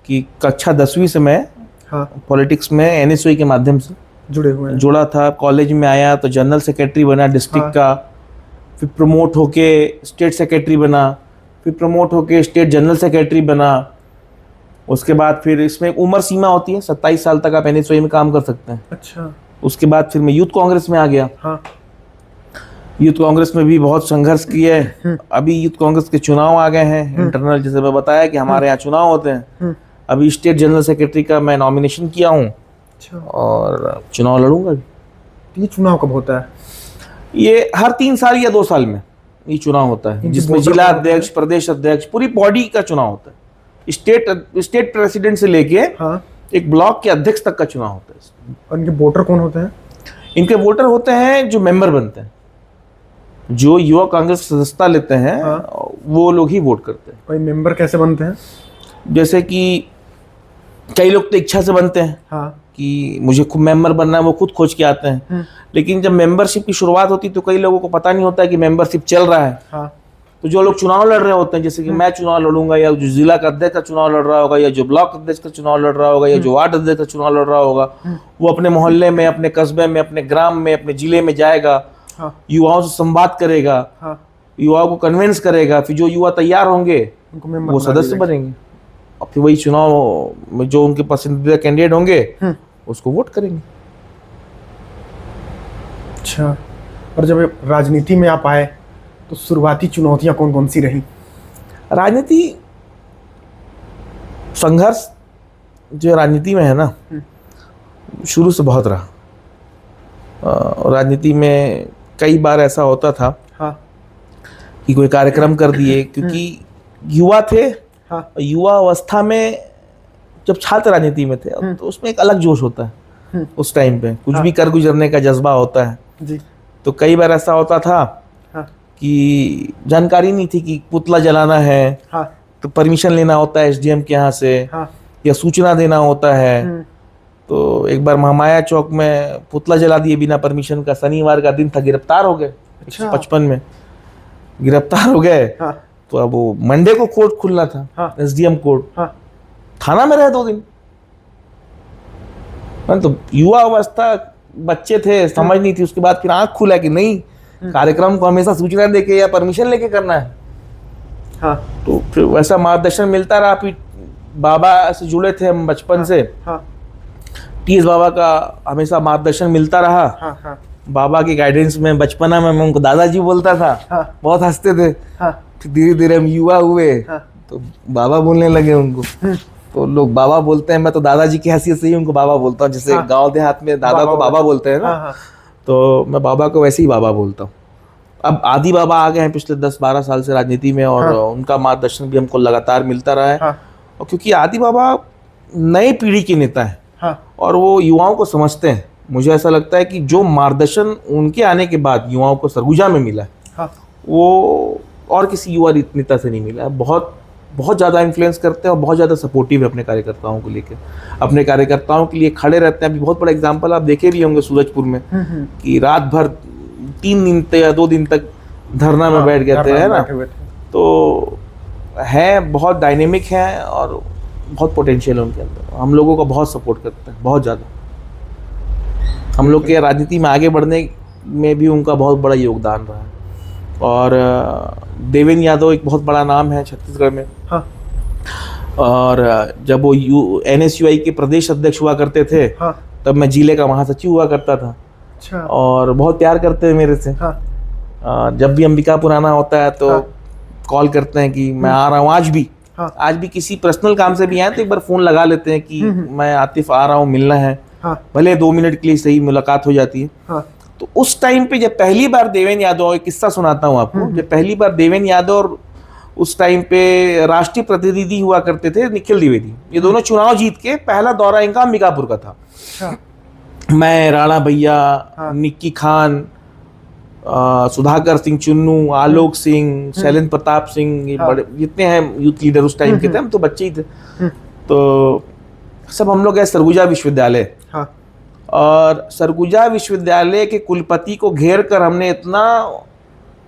कि कक्षा 10वीं से मैं पॉलिटिक्स में NSUI के माध्यम से जुड़ा था। कॉलेज में आया तो जनरल सेक्रेटरी बना डिस्ट्रिक्ट का, फिर प्रमोट होके स्टेट सेक्रेटरी बना, फिर प्रमोट होके स्टेट जनरल सेक्रेटरी बना। उसके बाद फिर इसमें उम्र सीमा होती है, 27 साल तक आप NSUI में काम कर सकते हैं। अच्छा। उसके बाद फिर मैं यूथ कांग्रेस में आ गया। यूथ कांग्रेस में भी बहुत संघर्ष किए। अभी यूथ कांग्रेस के चुनाव आ गए हैं इंटरनल, जैसे मैं बताया कि हमारे यहाँ चुनाव होते हैं। अभी स्टेट जनरल सेक्रेटरी का मैं नॉमिनेशन किया हूँ और चुनाव लड़ूंगा। ये चुनाव कब होता है? ये हर 3 साल या 2 साल में ये चुनाव होता है, जिसमें जिला अध्यक्ष, प्रदेश अध्यक्ष, पूरी बॉडी का चुनाव होता है। स्टेट प्रेसिडेंट से लेके एक ब्लॉक के अध्यक्ष तक का चुनाव होता है। और इनके वोटर कौन होते हैं? इनके वोटर होते हैं जो मेंबर बनते हैं, जो युवा कांग्रेस सदस्यता लेते हैं, वो लोग ही वोट करते हैं। भाई मेंबर कैसे बनते हैं? जैसे कि कई लोग तो इच्छा से बनते हैं कि मुझे खुद मेंबर बनना है, वो खुद खोज के आते हैं। लेकिन जब मेंबरशिप की शुरुआत होती है तो कई लोगों को पता नहीं होता है कि मेंबरशिप चल रहा है। तो जो लोग चुनाव लड़ रहे होते हैं, जैसे कि मैं चुनाव लड़ूंगा, या जो जिला का अध्यक्ष का चुनाव लड़ रहा होगा, या जो ब्लॉक अध्यक्ष का चुनाव लड़ रहा होगा, या जो वार्ड अध्यक्ष का चुनाव लड़ रहा होगा, वो अपने मोहल्ले में, अपने कस्बे में, अपने ग्राम में, अपने जिले में जाएगा, युवाओं से संवाद करेगा, युवाओं को कन्विंस करेगा। फिर जो युवा तैयार होंगे वो सदस्य बनेंगे और फिर वही चुनाव में जो उनके पसंदीदा कैंडिडेट होंगे उसको वोट करेंगे। अच्छा। और जब राजनीति में आप आए तो शुरुआती चुनौतियां कौन कौन सी रही? राजनीति संघर्ष जो राजनीति में है ना, शुरू से बहुत रहा। राजनीति में कई बार ऐसा होता था कि कोई कार्यक्रम कर दिए, क्योंकि युवा थे। युवा अवस्था में जब छात्र राजनीति में थे तो उसमें एक अलग जोश होता है। उस टाइम पे कुछ भी कर गुजरने का जज्बा होता है जी। तो कई बार ऐसा होता था कि जानकारी नहीं थी कि पुतला जलाना है तो परमिशन लेना होता है SDM के यहाँ से, या सूचना देना होता है। तो एक बार महामाया चौक में पुतला जला दिए बिना परमिशन का। शनिवार का दिन था, गिरफ्तार हो गए। 155 में गिरफ्तार हो गए। तो अब वो मंडे को कोर्ट खुलना था, SDM कोर्ट। थाना में रहे 2 दिन। तो युवा अवस्था, बच्चे थे, समझ नहीं थी। उसके बाद फिर आंख खुला कि नहीं, कार्यक्रम को हमेशा सूचना देके या परमिशन लेके करना है। तो फिर वैसा मार्गदर्शन मिलता रहा। फिर बाबा से जुड़े थे हम बचपन से। TS बाबा का हमेशा मार्गदर्शन मिलता रहा। बाबा की गाइडेंस में बचपना में मैं उनको दादाजी बोलता था। बहुत हंसते थे। धीरे धीरे हम युवा हुए तो बाबा बोलने लगे उनको। तो लोग बाबा बोलते हैं, मैं तो दादाजी की हैसियत से ही उनको बाबा बोलता हूँ। जैसे गांव देहात में दादा को बाबा बोलते हैं ना, तो मैं बाबा को वैसे ही बाबा बोलता हूँ। अब आदि बाबा आ गए हैं पिछले 10-12 साल से राजनीति में, और उनका मार्गदर्शन भी हमको लगातार मिलता रहा है। और क्योंकि आदि बाबा नई पीढ़ी के नेता है और वो युवाओं को समझते हैं। मुझे ऐसा लगता है कि जो मार्गदर्शन उनके आने के बाद युवाओं को सरगुजा में मिला है, वो और किसी युवा नेता से नहीं मिला है। बहुत ज़्यादा इन्फ्लुएंस करते हैं और बहुत ज़्यादा सपोर्टिव है अपने कार्यकर्ताओं को लेकर। अपने कार्यकर्ताओं के लिए खड़े रहते हैं। अभी बहुत बड़ा एग्जांपल आप देखे भी होंगे सूरजपुर में कि रात भर 3 दिन या 2 दिन तक धरना में बैठ गए थे, है ना। तो है, बहुत डायनेमिक है और बहुत पोटेंशियल है उनके अंदर। हम लोगों को बहुत सपोर्ट करते हैं, बहुत ज़्यादा। हम लोग के राजनीति में आगे बढ़ने में भी उनका बहुत बड़ा योगदान रहा है। और देवेंद्र यादव एक बहुत बड़ा नाम है छत्तीसगढ़ में। और जब वो NSUI के प्रदेश अध्यक्ष हुआ करते थे, तब मैं जिले का महासचिव हुआ करता था। अच्छा। और बहुत प्यार करते हैं मेरे से। जब भी अंबिकापुर आना होता है तो कॉल करते हैं कि मैं आ रहा हूँ आज भी, हाँ। आज भी किसी पर्सनल काम से भी आए तो एक बार फोन लगा लेते हैं कि मैं आतिफ आ रहा हूँ, मिलना है। हाँ। भले 2 मिनट के लिए सही मुलाकात हो जाती है। हाँ। तो उस टाइम पे जब पहली बार देवेंद्र यादव, एक किस्सा सुनाता हूँ आपको, जब पहली बार देवेंद्र यादव और उस टाइम पे राष्ट्रीय प्रतिनिधि हुआ करते थे निखिल द्विवेदी, ये दोनों चुनाव जीत के पहला दौरा इनका अंबिकापुर का था। अच्छा। मैं, राणा भैया, निक्की खान, सुधाकर सिंह चुन्नू, आलोक सिंह, शैलेंद्र प्रताप सिंह, ये बड़े जितने हैं यूथ लीडर उस टाइम के थे, हम तो बच्चे ही थे। तो सब हम लोग गए सरगुजा विश्वविद्यालय। हाँ। और सरगुजा विश्वविद्यालय के कुलपति को घेर कर हमने इतना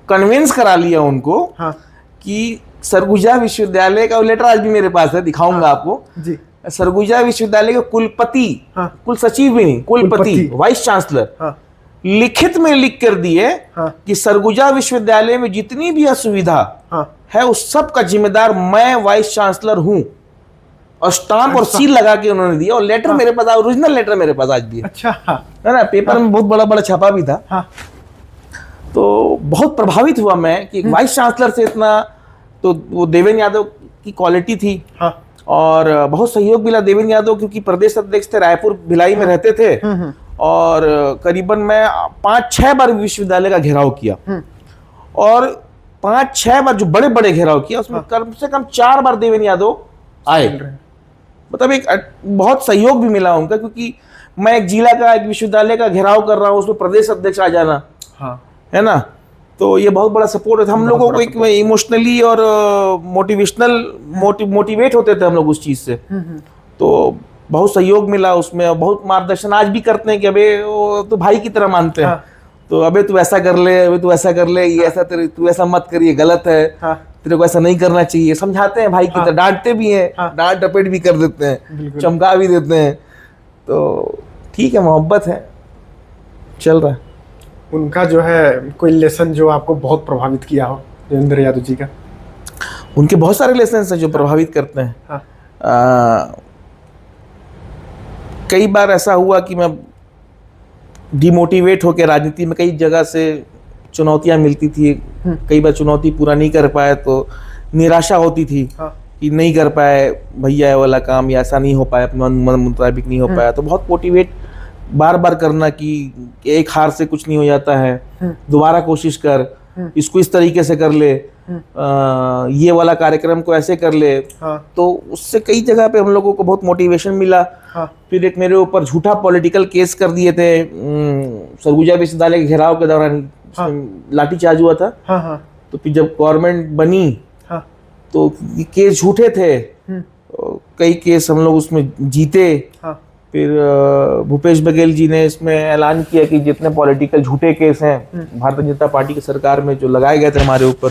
कन्विंस करा लिया उनको। हाँ। कि सरगुजा विश्वविद्यालय का लेटर आज भी मेरे पास है, दिखाऊंगा आपको जी। सरगुजा विश्वविद्यालय के कुलपति, कुल सचिव भी नहीं, कुलपति, वाइस चांसलर, लिखित में लिख कर दिए कि सरगुजा विश्वविद्यालय में जितनी भी असुविधा है उस सब का जिम्मेदार मैं वाइस चांसलर हूं। और स्टाम्प और सील लगा के उन्होंने दिया। और लेटर मेरे पास, ओरिजिनल लेटर मेरे पास आज भी है। अच्छा। है ना, पेपर में बहुत बड़ा बड़ा छपा भी था। तो बहुत प्रभावित हुआ मैं कि वाइस चांसलर से इतना, तो वो देवेंद्र यादव की क्वालिटी थी। और बहुत सहयोग मिला देवेंद्र यादव, क्योंकि प्रदेश अध्यक्ष थे, रायपुर भिलाई में रहते थे। और करीबन मैं 5-6 बार विश्वविद्यालय का घेराव किया। और 5-6 बार जो बड़े बड़े घेराव किया उसमें कम से कम 4 बार देवेंद्र यादव आए। मतलब एक बहुत सहयोग भी मिला उनका, क्योंकि मैं एक जिला का, एक विश्वविद्यालय का घेराव कर रहा हूँ, उसमें प्रदेश अध्यक्ष आ जाना, है ना, तो ये बहुत बड़ा सपोर्ट है। हम लोगों को एक इमोशनली और मोटिवेट होते थे हम लोग उस चीज से। तो बहुत सहयोग मिला उसमें, और बहुत मार्गदर्शन आज भी करते हैं कि अबे वो तो भाई की तरह मानते हैं। तो अबे तू ऐसा कर ले, अबे तू ऐसा कर ले, ये ऐसा, तेरे तू ऐसा मत कर, ये गलत है, तेरे को ऐसा नहीं करना चाहिए, समझाते हैं भाई की तरह। डांटते भी हैं, डांट डपेट भी कर देते हैं, चमका भी देते हैं। तो ठीक है, मोहब्बत है, चल रहा है। उनका जो है कोई लेसन जो आपको बहुत प्रभावित किया हो देवेंद्र यादव जी का? उनके बहुत सारे लेसन हैं जो प्रभावित करते हैं। कई बार ऐसा हुआ कि मैं डिमोटिवेट होकर राजनीति में, कई जगह से चुनौतियां मिलती थी, कई बार चुनौती पूरा नहीं कर पाए तो निराशा होती थी कि नहीं कर पाए भैया ये वाला काम, या ऐसा नहीं हो पाया, अपने मन मुताबिक नहीं हो पाया। तो बहुत मोटिवेट बार बार करना कि एक हार से कुछ नहीं हो जाता है, दोबारा कोशिश कर, इसको इस तरीके से कर ले, ये वाला कार्यक्रम को ऐसे कर ले। तो उससे कई जगह पे हम लोगों को बहुत मोटिवेशन मिला। फिर एक मेरे ऊपर झूठा पॉलिटिकल केस कर दिए थे सरगुजा विश्वविद्यालय के घेराव के दौरान, लाठीचार्ज हुआ था। तो फिर जब गवर्नमेंट बनी तो केस झूठे थे, कई केस हम लोग उसमें जीते। फिर भूपेश बघेल जी ने इसमें ऐलान किया कि जितने पॉलिटिकल झूठे केस हैं भारतीय जनता पार्टी की सरकार में जो लगाए गए थे हमारे ऊपर,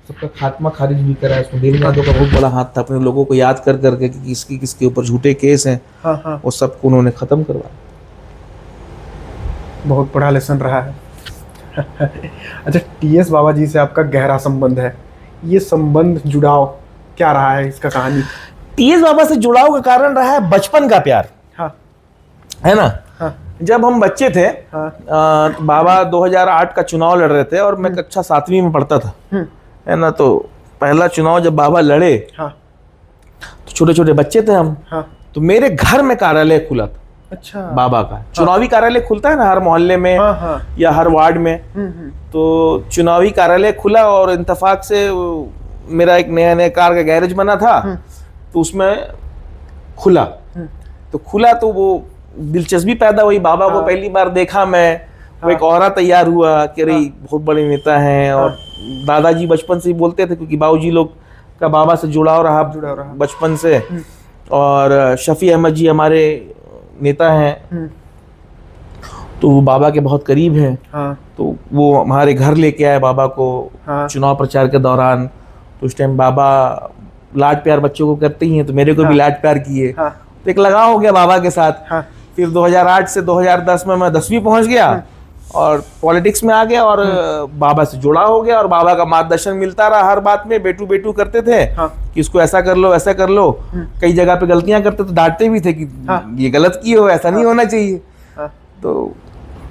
सबका खात्मा खारिज भी करा। इसमें देवेंद्र यादव का बहुत बड़ा हाथ था, अपने लोगों को याद कर करके कि किसकी किसके ऊपर झूठे केस हैं, वो सबको उन्होंने खत्म करवाया। बहुत बड़ा लेसन रहा है। अच्छा, टीएस बाबा जी से आपका गहरा संबंध है, ये संबंध जुड़ाव क्या रहा है, इसका कहानी? टीएस बाबा से जुड़ाव का कारण रहा है बचपन का प्यार, है ना। जब हम बच्चे थे, बाबा 2008 का चुनाव लड़ रहे थे और मैं कक्षा 7वीं में पढ़ता था, है ना। तो पहला चुनाव जब बाबा लड़े तो छोटे छोटे बच्चे थे हम। तो मेरे घर में कार्यालय खुला था। अच्छा। बाबा का चुनावी कार्यालय खुलता है ना हर मोहल्ले में या हर वार्ड में। तो चुनावी कार्यालय खुला और इंतफाक से मेरा एक नया नया कार का गैरेज बना था, तो उसमें खुला। तो वो दिलचस्पी पैदा हुई, बाबा को पहली बार देखा मैं। वो एक औरा तैयार हुआ कि अरे बहुत बड़े नेता हैं। और दादाजी बचपन से ही बोलते थे, क्योंकि बाबूजी लोग का बाबा से जुड़ाव रहा बचपन से। और शफी अहमद जी हमारे नेता हैं, तो वो बाबा के बहुत करीब हैं। तो वो हमारे घर लेके आए बाबा को चुनाव प्रचार के दौरान। तो उस टाइम बाबा लाड प्यार बच्चों को करते ही हैं, तो मेरे को भी लाड प्यार किए। तो एक लगाव हो गया बाबा के साथ। फिर 2008 से 2010 में मैं 10वीं पहुंच गया और पॉलिटिक्स में आ गया और बाबा से जुड़ा हो गया। और बाबा का मार्गदर्शन मिलता रहा हर बात में। बेटू बेटू करते थे कि इसको ऐसा कर लो, ऐसा कर लो। कई जगह पे गलतियां करते तो डांटते भी थे कि ये गलत किए हो, ऐसा नहीं होना चाहिए। तो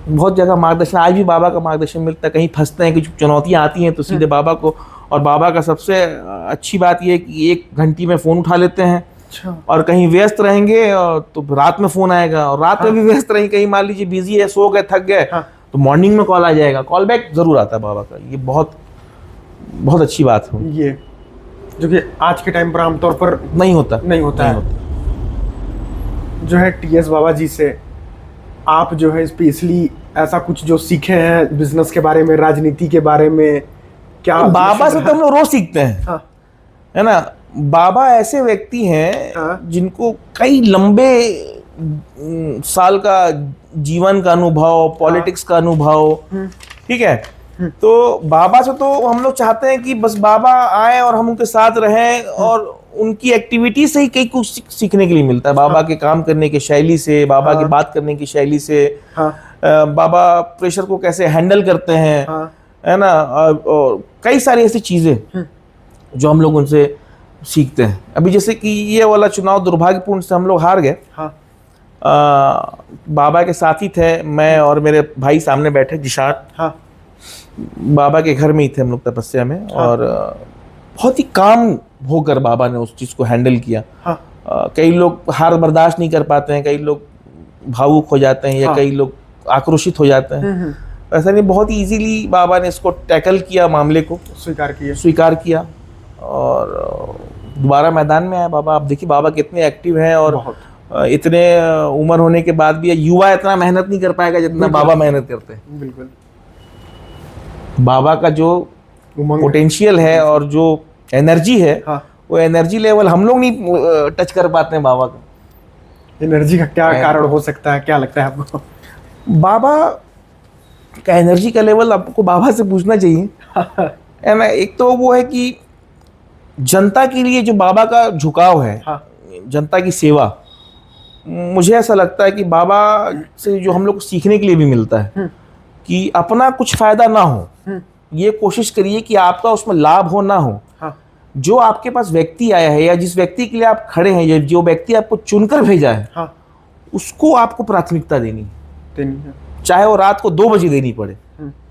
बहुत जगह मार्गदर्शन, आज भी बाबा का मार्गदर्शन मिलता है। कहीं फंसते हैं, कुछ चुनौतियां आती हैं तो सीधे बाबा को, और बाबा का सबसे अच्छी बात यह है कि 1 घंटी में फ़ोन उठा लेते हैं। अच्छा। और कहीं व्यस्त रहेंगे तो रात में फ़ोन आएगा, और रात में भी व्यस्त रहेंगे, कहीं मान लीजिए बिजी है, सो गए, थक गए, तो मॉर्निंग में कॉल आ जाएगा, कॉल बैक ज़रूर आता है बाबा का। ये बहुत बहुत अच्छी बात है, ये जो कि आज के टाइम पर आमतौर पर नहीं होता है। जो है टीएस बाबा जी से आप जो है स्पेशली ऐसा कुछ जो सीखे हैं बिजनेस के बारे में, राजनीति के बारे में, क्या? बाबा से तो हम लोग रोज सीखते हैं। हाँ। है ना, बाबा ऐसे व्यक्ति हैं जिनको कई लंबे साल का जीवन का अनुभव, पॉलिटिक्स का अनुभव, ठीक है। तो बाबा से तो हम लोग चाहते हैं कि बस बाबा आए और हम उनके साथ रहें, और उनकी एक्टिविटी से ही कई कुछ सीखने के लिए मिलता है। बाबा के काम करने की शैली से, बाबा की बात करने की शैली से, बाबा प्रेशर को कैसे हैंडल करते हैं, है ना, और कई सारी ऐसी चीजें जो हम लोग उनसे सीखते हैं। अभी जैसे कि ये वाला चुनाव दुर्भाग्यपूर्ण से हम लोग हार गए। बाबा के साथी थे, मैं और मेरे भाई सामने बैठे, जिशान, बाबा के घर में ही थे हम लोग तपस्या में, और बहुत ही काम होकर बाबा ने उस चीज को हैंडल किया। कई लोग हार बर्दाश्त नहीं कर पाते हैं, कई लोग भावुक हो जाते हैं, या कई लोग आक्रोशित हो जाते हैं। ऐसा नहीं, बहुत ही इजीली बाबा ने इसको टैकल किया, मामले को स्वीकार किया और दोबारा मैदान में आया बाबा। आप देखिए बाबा कितने एक्टिव हैं, और इतने उम्र होने के बाद भी युवा इतना मेहनत नहीं कर पाएगा जितना बाबा मेहनत करते हैं। बिल्कुल। बाबा का जो पोटेंशियल है और जो एनर्जी है, वो एनर्जी लेवल हम लोग नहीं टच कर पाते हैं बाबा का। एनर्जी का क्या कारण हो सकता है, क्या लगता है आपको? बाबा का एनर्जी का लेवल आपको बाबा से पूछना चाहिए, है ना। एक तो वो है कि जनता के लिए जो बाबा का झुकाव है, जनता की सेवा, मुझे ऐसा लगता है कि बाबा से जो हम लोग को सीखने के लिए भी मिलता है कि अपना कुछ फायदा ना हो, ये कोशिश करिए कि आपका उसमें लाभ हो ना हो। जो आपके पास व्यक्ति आया है, या जिस व्यक्ति के लिए आप खड़े हैं, जो व्यक्ति आपको चुनकर भेजा है, उसको आपको प्राथमिकता देनी है। चाहे वो रात को 2 बजे देनी पड़े,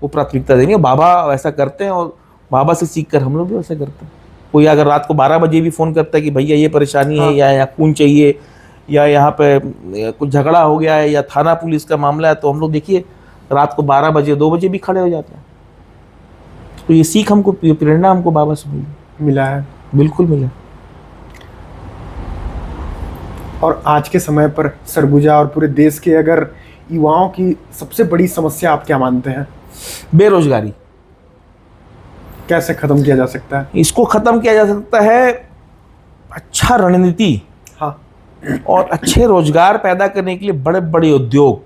वो प्राथमिकता देनी है। बाबा वैसा करते हैं, और बाबा से सीखकर हम लोग भी वैसा करते हैं। कोई अगर रात को 12 बजे भी फोन करता है कि भैया ये परेशानी है, या यहाँ खून चाहिए, या यहाँ पे कुछ झगड़ा हो गया है, या थाना पुलिस का मामला है, तो हम लोग देखिए रात को 12 बजे 2 बजे भी खड़े हो जाते हैं। तो ये सीख हमको, प्रेरणा हमको बाबा से मिला है। बिल्कुल मिला। और आज के समय पर सरगुजा और पूरे देश के अगर युवाओं की सबसे बड़ी समस्या आप क्या मानते हैं? बेरोजगारी। कैसे खत्म किया जा सकता है इसको? खत्म किया जा सकता है अच्छा रणनीति, और अच्छे रोजगार पैदा करने के लिए बड़े बड़े उद्योग,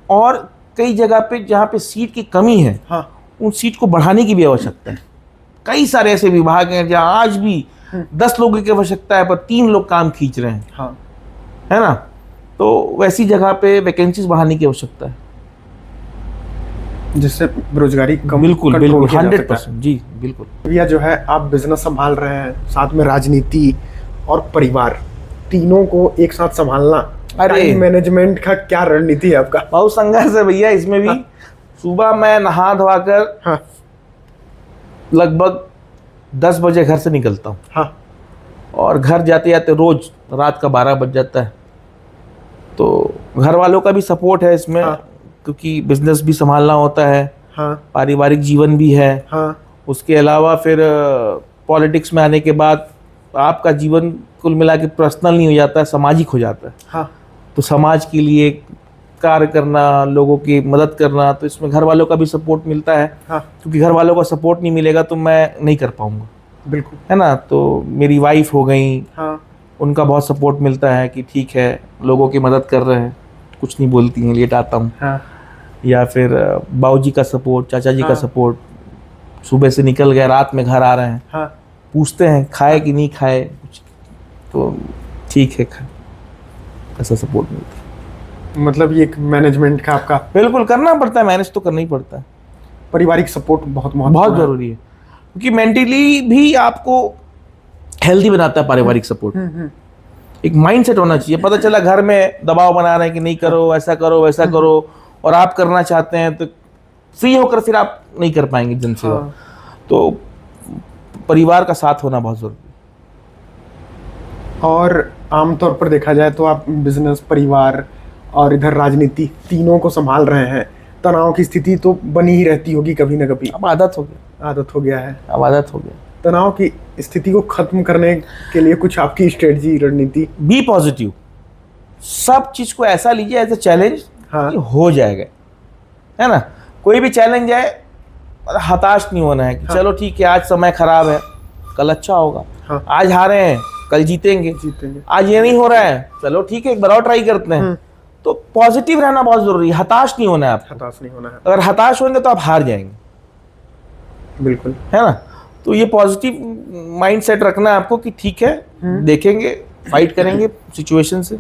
और कई जगह पे जहाँ पे सीट की कमी है, उन सीट को बढ़ाने की भी आवश्यकता है। कई सारे ऐसे विभाग हैं जहाँ आज भी 10 लोगों की आवश्यकता है, पर 3 लोग काम खींच रहे हैं, है ना। तो वैसी जगह पे वैकेंसीज बढ़ाने की आवश्यकता है, जिससे बेरोजगारी कम। बिल्कुल 100%। जी बिल्कुल। भैया जो है आप बिजनेस संभाल रहे हैं, साथ में राजनीति और परिवार, तीनों को एक साथ संभालना, टाइम मैनेजमेंट का क्या रणनीति है आपका? बहुत संघर्ष है भैया इसमें भी। सुबह मैं नहा धोकर लगभग 10 बजे घर से निकलता हूँ, और घर जाते जाते रोज रात का 12 बज जाता है। तो घर वालों का भी सपोर्ट है इसमें, क्योंकि बिजनेस भी संभालना होता है, पारिवारिक जीवन भी है। उसके अलावा फिर पॉलिटिक्स में आने के बाद आपका जीवन कुल मिला के पर्सनल नहीं हो जाता है, सामाजिक हो जाता है। तो समाज के लिए कार्य करना, लोगों की मदद करना, तो इसमें घर वालों का भी सपोर्ट मिलता है। क्योंकि घर वालों का सपोर्ट नहीं मिलेगा तो मैं नहीं कर पाऊंगा। बिल्कुल, है ना। तो मेरी वाइफ हो गई, उनका बहुत सपोर्ट मिलता है कि ठीक है लोगों की मदद कर रहे हैं, कुछ नहीं बोलती हैं, लेट आता हूँ। या फिर बाबूजी का सपोर्ट, चाचा जी का सपोर्ट, सुबह से निकल गए रात में घर आ रहे हैं, पूछते हैं खाए कि नहीं खाए कुछ, तो ठीक है ऐसा सपोर्ट मिलता है। मतलब ये एक मैनेजमेंट का आपका बिल्कुल करना पड़ता है, मैनेज तो करना ही पड़ता है। पारिवारिक सपोर्ट बहुत जरूरी है, क्योंकि मेंटली भी आपको हेल्दी बनाता है पारिवारिक सपोर्ट। एक माइंडसेट होना चाहिए। पता चला घर में दबाव बना रहे हैं कि नहीं करो, ऐसा करो, वैसा करो, और आप करना चाहते हैं तो फ्री होकर फिर आप नहीं कर पाएंगे जनसेवा। तो परिवार का साथ होना बहुत जरूरी है। और आमतौर पर देखा जाए तो आप बिजनेस, परिवार और इधर राजनीति तीनों को संभाल रहे हैं। तनाव की स्थिति तो बनी ही रहती होगी कभी ना कभी। अब आदत हो गया, आदत हो गया है। अब आदत हो गया। तनाव की स्थिति को खत्म करने के लिए कुछ आपकी स्ट्रेटजी, रणनीति? बी पॉजिटिव, सब चीज को ऐसा लीजिए एज ए चैलेंज। हाँ। कि हो जाएगा, है ना। कोई भी चैलेंज है, हताश नहीं होना है कि हाँ। चलो ठीक है, आज समय खराब है, कल अच्छा होगा। हाँ। आज हारे हैं, कल जीतेंगे। आज ये नहीं हो रहा है, चलो ठीक है, एक बार और ट्राई करते हैं। तो पॉजिटिव रहना बहुत जरूरी है, हताश नहीं होना है आपको। हताश नहीं होना है। अगर हताश होंगे तो आप हार जाएंगे। बिल्कुल। है ना। तो ये पॉजिटिव माइंड सेट रखना है आपको कि ठीक है, देखेंगे, फाइट करेंगे सिचुएशन से।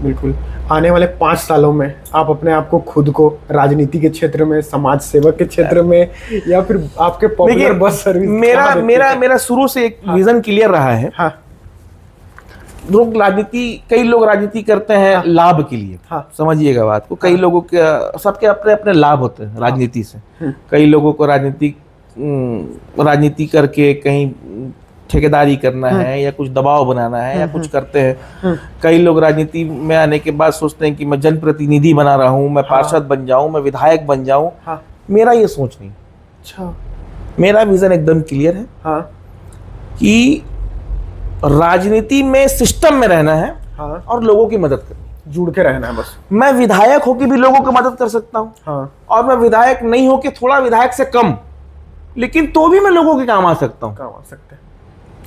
बिल्कुल। आने वाले 5 सालों में आप अपने आप को, खुद को, राजनीति के क्षेत्र में, समाज सेवक के क्षेत्र में, या फिर आपके पॉपुलर बस सर्विस, मेरा शुरू से एक विजन क्लियर रहा है। हाँ। कई लोग राजनीति करते हैं लाभ के लिए। हाँ। समझिएगा बात को। कई लोगों के, सबके अपने अपने लाभ होते हैं राजनीति से। कई लोगों को राजनीति करके कहीं ठेकेदारी करना है, या कुछ दबाव बनाना है, या कुछ करते हैं। कई लोग राजनीति में आने के बाद सोचते हैं कि मैं जनप्रतिनिधि बना रहा हूँ, मैं पार्षद बन जाऊं, मैं विधायक बन जाऊं। मेरा ये सोच नहीं। अच्छा। मेरा विजन एकदम क्लियर है। हाँ। कि राजनीति में सिस्टम में रहना है। हाँ। और लोगों की मदद करनी, जुड़ के रहना है बस। मैं विधायक होकर भी लोगों की मदद कर सकता हूँ। हाँ। और मैं विधायक नहीं होकर थोड़ा विधायक से कम, लेकिन तो भी मैं लोगों के काम आ सकता हूँ। काम आ सकते हैं।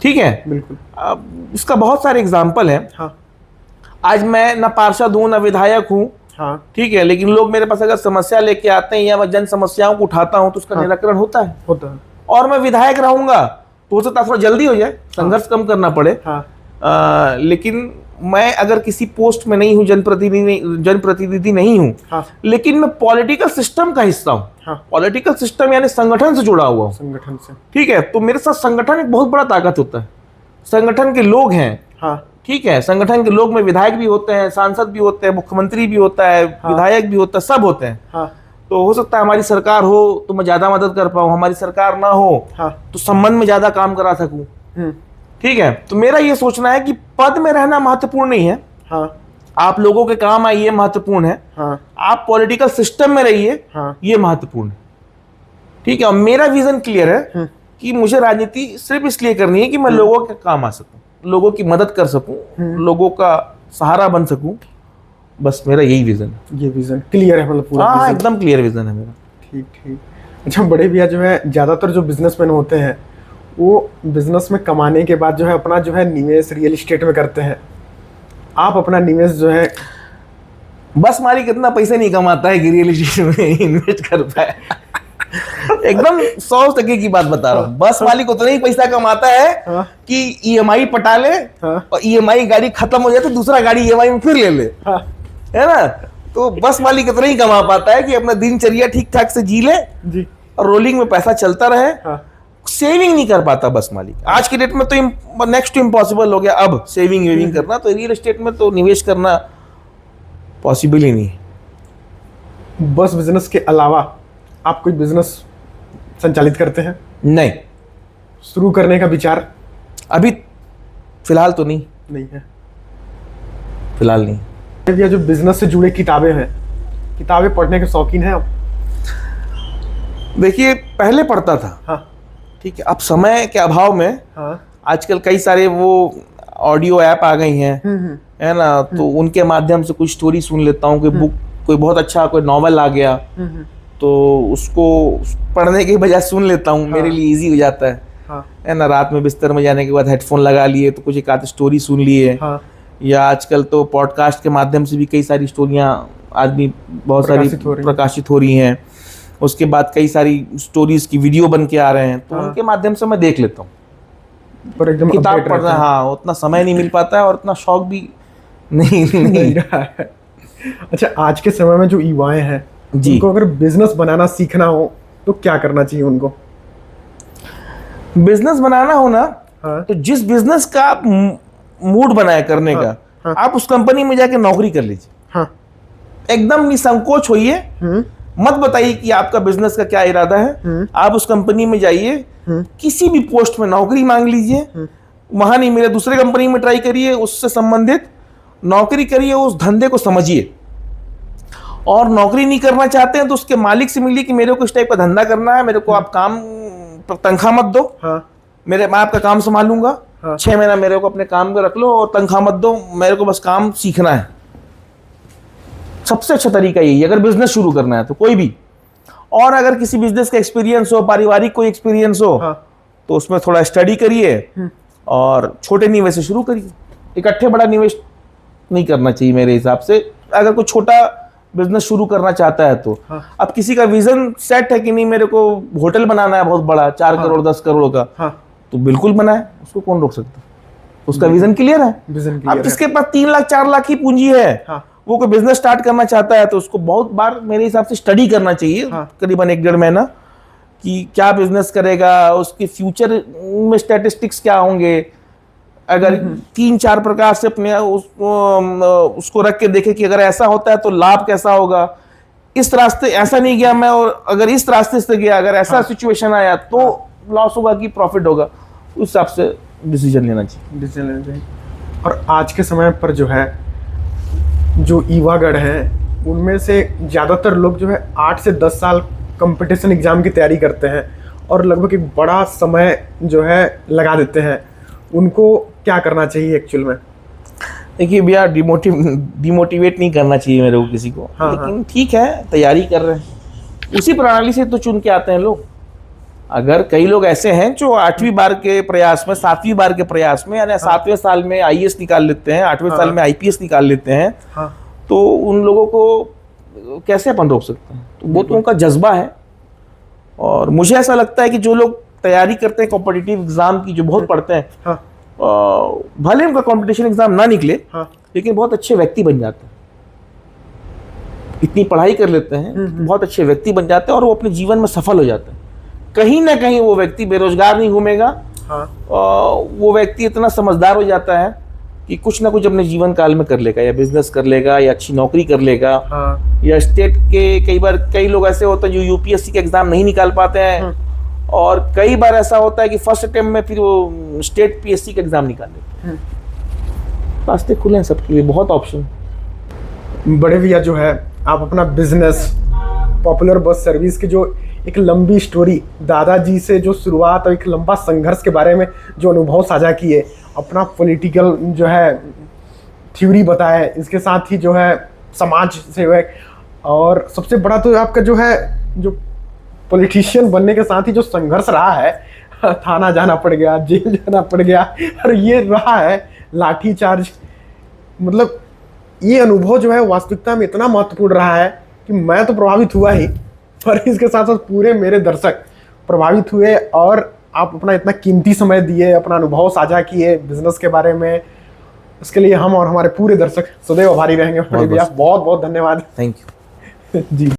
ठीक है। बिल्कुल। अब इसका बहुत सारे एग्जाम्पल है। हाँ। आज मैं ना पार्षद हूँ ना विधायक हूँ। हाँ। ठीक है, लेकिन लोग मेरे पास अगर समस्या लेके आते हैं या मैं जन समस्याओं को उठाता हूँ तो उसका निराकरण होता है। और मैं विधायक रहूंगा तो हो सकता है थोड़ा जल्दी हो जाए, संघर्ष कम करना पड़े। लेकिन मैं अगर किसी पोस्ट में नहीं हूँ, जनप्रतिनिधि नहीं हूँ, लेकिन मैं पॉलिटिकल सिस्टम का हिस्सा हूँ। पॉलिटिकल सिस्टम यानी संगठन से जुड़ा हुआ हूँ। संगठन से। ठीक है, तो मेरे साथ संगठन एक बहुत बड़ा ताकत होता है। संगठन के लोग हैं। ठीक है, संगठन के लोग में विधायक भी होते हैं, सांसद भी होते हैं, मुख्यमंत्री भी होता है, विधायक भी होता है, सब होते हैं। तो हो सकता है हमारी सरकार हो तो मैं ज्यादा मदद कर पाऊँ, हमारी सरकार ना हो तो संबंध में ज्यादा काम करा सकूं। ठीक है, तो मेरा ये सोचना है कि पद में रहना महत्वपूर्ण नहीं है। आप लोगों के काम आइए, महत्वपूर्ण है। आप पॉलिटिकल सिस्टम में रहिए, ये महत्वपूर्ण है। ठीक है, और मेरा विजन क्लियर है कि मुझे राजनीति सिर्फ इसलिए करनी है कि मैं लोगों के काम आ सकूं, लोगों की मदद कर सकूं, लोगों का सहारा बन सकूं। बस मेरा यही विजन है। ये विजन क्लियर है, मतलब पूरा? हाँ, एकदम क्लियर विजन है मेरा। ठीक ठीक। अच्छा, बड़े भैया जो है, ज्यादातर जो बिजनेसमैन होते हैं वो बिजनेस में कमाने के बाद जो है अपना जो है निवेश रियल एस्टेट में करते हैं। आप अपना निवेश जो है, बस मालिक इतना पैसे नहीं कमाता है कि रियल एस्टेट में इन्वेस्ट कर पाए। एकदम 100% की बात बता रहा हूँ। बस मालिक उतना ही पैसा कमाता है कि ईएमआई पटा ले, और ईएमआई गाड़ी खत्म हो जाए तो दूसरा गाड़ी ईएमआई में फिर ले ले। है ना। तो बस मालिक इतना ही कमा पाता है कि अपना दिनचर्या ठीक ठाक से जी ले जी, और रोलिंग में पैसा चलता रहे। सेविंग नहीं कर पाता बस मालिक। आज की डेट में तो नेक्स्ट टू इम्पॉसिबल हो गया अब सेविंग करना। तो रियल एस्टेट में तो निवेश करना पॉसिबल ही नहीं है। बस बिजनेस के अलावा आप कोई बिजनेस संचालित करते हैं? नहीं। शुरू करने का विचार अभी फिलहाल तो नहीं है। फिलहाल नहीं। भैया, जो बिजनेस से जुड़े किताबें हैं, किताबें पढ़ने के शौकीन हैं आप? देखिए, पहले पढ़ता था। ठीक है, अब समय के अभाव में आजकल कई सारे वो ऑडियो ऐप आ गई हैं, है ना। तो उनके माध्यम से कुछ स्टोरी सुन लेता हूँ। कोई बुक, कोई बहुत अच्छा कोई नॉवेल आ गया तो उसको पढ़ने के बजाय सुन लेता हूँ। मेरे लिए इजी हो जाता है ना। रात में बिस्तर में जाने के बाद हेडफोन लगा लिए तो कुछ एक आध स्टोरी सुन लिए। या आजकल तो पॉडकास्ट के माध्यम से भी कई सारी स्टोरियाँ आदमी बहुत सारी प्रकाशित हो रही हैं। उसके बाद कई सारी स्टोरीज की वीडियो बन के आ रहे हैं, तो उनके माध्यम से मैं देख लेता हूँ। पर एकदम किताब पढ़ना उतना समय नहीं मिल पाता है और उतना शौक भी नहीं रहा है। अच्छा, आज के समय में जो युवाएं हैं उनको अगर बिजनेस बनाना सीखना हो तो क्या करना चाहिए उनको? बिजनेस बनाना हो ना, तो जिस बिजनेस का आप मूड बनाए करने का, आप उस कंपनी में जाके नौकरी कर लीजिए। एकदम निसंकोच होइए, मत बताइए कि आपका बिजनेस का क्या इरादा है। आप उस कंपनी में जाइए, किसी भी पोस्ट में नौकरी मांग लीजिए, वहां नहीं मिले दूसरे कंपनी में ट्राई करिए, उससे संबंधित नौकरी करिए, उस धंधे को समझिए। और नौकरी नहीं करना चाहते हैं तो उसके मालिक से मिलिए कि मेरे को इस टाइप का धंधा करना है, मेरे को आप काम तनख्वाह मत दो, मैं आपका काम संभालूंगा, 6 महीना मेरे को अपने काम पे रख लो और तनख्वाह मत दो, मेरे को बस काम सीखना है। सबसे अच्छा तरीका यही है अगर बिजनेस शुरू करना है तो, कोई भी। और अगर किसी बिजनेस का एक्सपीरियंस हो, पारिवारिक कोई एक्सपीरियंस हो, तो उसमें थोड़ा स्टडी करिए और छोटे निवेश से शुरू करिए। इकट्ठे बड़ा निवेश नहीं करना चाहिए मेरे हिसाब से, अगर कोई छोटा बिजनेस शुरू करना चाहता है तो। अब किसी का विजन सेट है कि नहीं मेरे को होटल बनाना है बहुत बड़ा, 4 करोड़ 10 करोड़ का, तो बिल्कुल बनाए, उसको कौन रोक सकता, उसका विजन क्लियर है। अब जिसके पास 3 लाख 4 लाख की पूंजी है, वो कोई बिजनेस स्टार्ट करना चाहता है तो उसको बहुत बार मेरे हिसाब से स्टडी करना चाहिए, करीबन 1-1.5 महीना, कि क्या बिजनेस करेगा, उसके फ्यूचर में स्टैटिस्टिक्स क्या होंगे। अगर 3-4 प्रकार से अपने उसको रख के देखे कि अगर ऐसा होता है तो लाभ कैसा होगा, इस रास्ते ऐसा नहीं गया मैं और अगर इस रास्ते से गया, अगर ऐसा सिचुएशन आया तो लॉस होगा कि प्रॉफिट होगा, उस हिसाब से डिसीजन लेना चाहिए। और आज के समय पर जो है, जो युवागढ़ हैं, उनमें से ज़्यादातर लोग जो है 8 से 10 साल कंपटीशन एग्ज़ाम की तैयारी करते हैं और लगभग एक बड़ा समय जो है लगा देते हैं। उनको क्या करना चाहिए एक्चुअल में? देखिए भैया, डिमोटिवेट नहीं करना चाहिए मेरे को किसी को, लेकिन ठीक है, तैयारी कर रहे हैं, उसी प्रणाली से तो चुन के आते हैं लोग। अगर कई लोग ऐसे हैं जो 8वीं बार के प्रयास में, 7वीं बार के प्रयास में, यानी 7वें साल में आईएएस निकाल लेते हैं, 8वें साल में आईपीएस निकाल लेते हैं, तो उन लोगों को कैसे अपन रोक सकते हैं? तो वो तो उनका जज्बा है। और मुझे ऐसा लगता है कि जो लोग तैयारी करते हैं कॉम्पिटिटिव एग्जाम की, जो बहुत पढ़ते हैं, भले उनका कॉम्पिटिशन एग्जाम ना निकले, लेकिन बहुत अच्छे व्यक्ति बन जाते हैं। इतनी पढ़ाई कर लेते हैं, बहुत अच्छे व्यक्ति बन जाते हैं और वो अपने जीवन में सफल हो जाते हैं। कहीं ना कहीं वो व्यक्ति बेरोजगार नहीं घूमेगा, वो व्यक्ति इतना समझदार हो जाता है कि कुछ ना कुछ अपने जीवन काल में कर लेगा, या बिजनेस कर लेगा, या अच्छी नौकरी कर लेगा, या स्टेट के कई लोग ऐसे होते हैं जो यूपीएससी के एग्जाम नहीं निकाल पाते हैं, और कई बार ऐसा होता है कि फर्स्ट अटेम्प्ट में फिर वो स्टेट पीएससी का एग्जाम निकाल लेते हैं। रास्ते खुले हैं सबके लिए, बहुत ऑप्शन। बड़े भैया जो है, आप अपना बिजनेस पॉपुलर बस सर्विस की जो एक लंबी स्टोरी, दादाजी से जो शुरुआत और एक लंबा संघर्ष के बारे में जो अनुभव साझा किए, अपना पॉलिटिकल जो है थ्योरी बताए, इसके साथ ही जो है समाज सेवक, और सबसे बड़ा तो आपका जो है जो पॉलिटिशियन बनने के साथ ही जो संघर्ष रहा है, थाना जाना पड़ गया, जेल जाना पड़ गया, और ये रहा है लाठी चार्ज। मतलब ये अनुभव जो है वास्तविकता में इतना महत्वपूर्ण रहा है कि मैं तो प्रभावित हुआ ही, पर इसके साथ साथ पूरे मेरे दर्शक प्रभावित हुए। और आप अपना इतना कीमती समय दिए, अपना अनुभव साझा किए बिजनेस के बारे में, उसके लिए हम और हमारे पूरे दर्शक सदैव आभारी रहेंगे। बहुत बहुत धन्यवाद। Thank you. जी।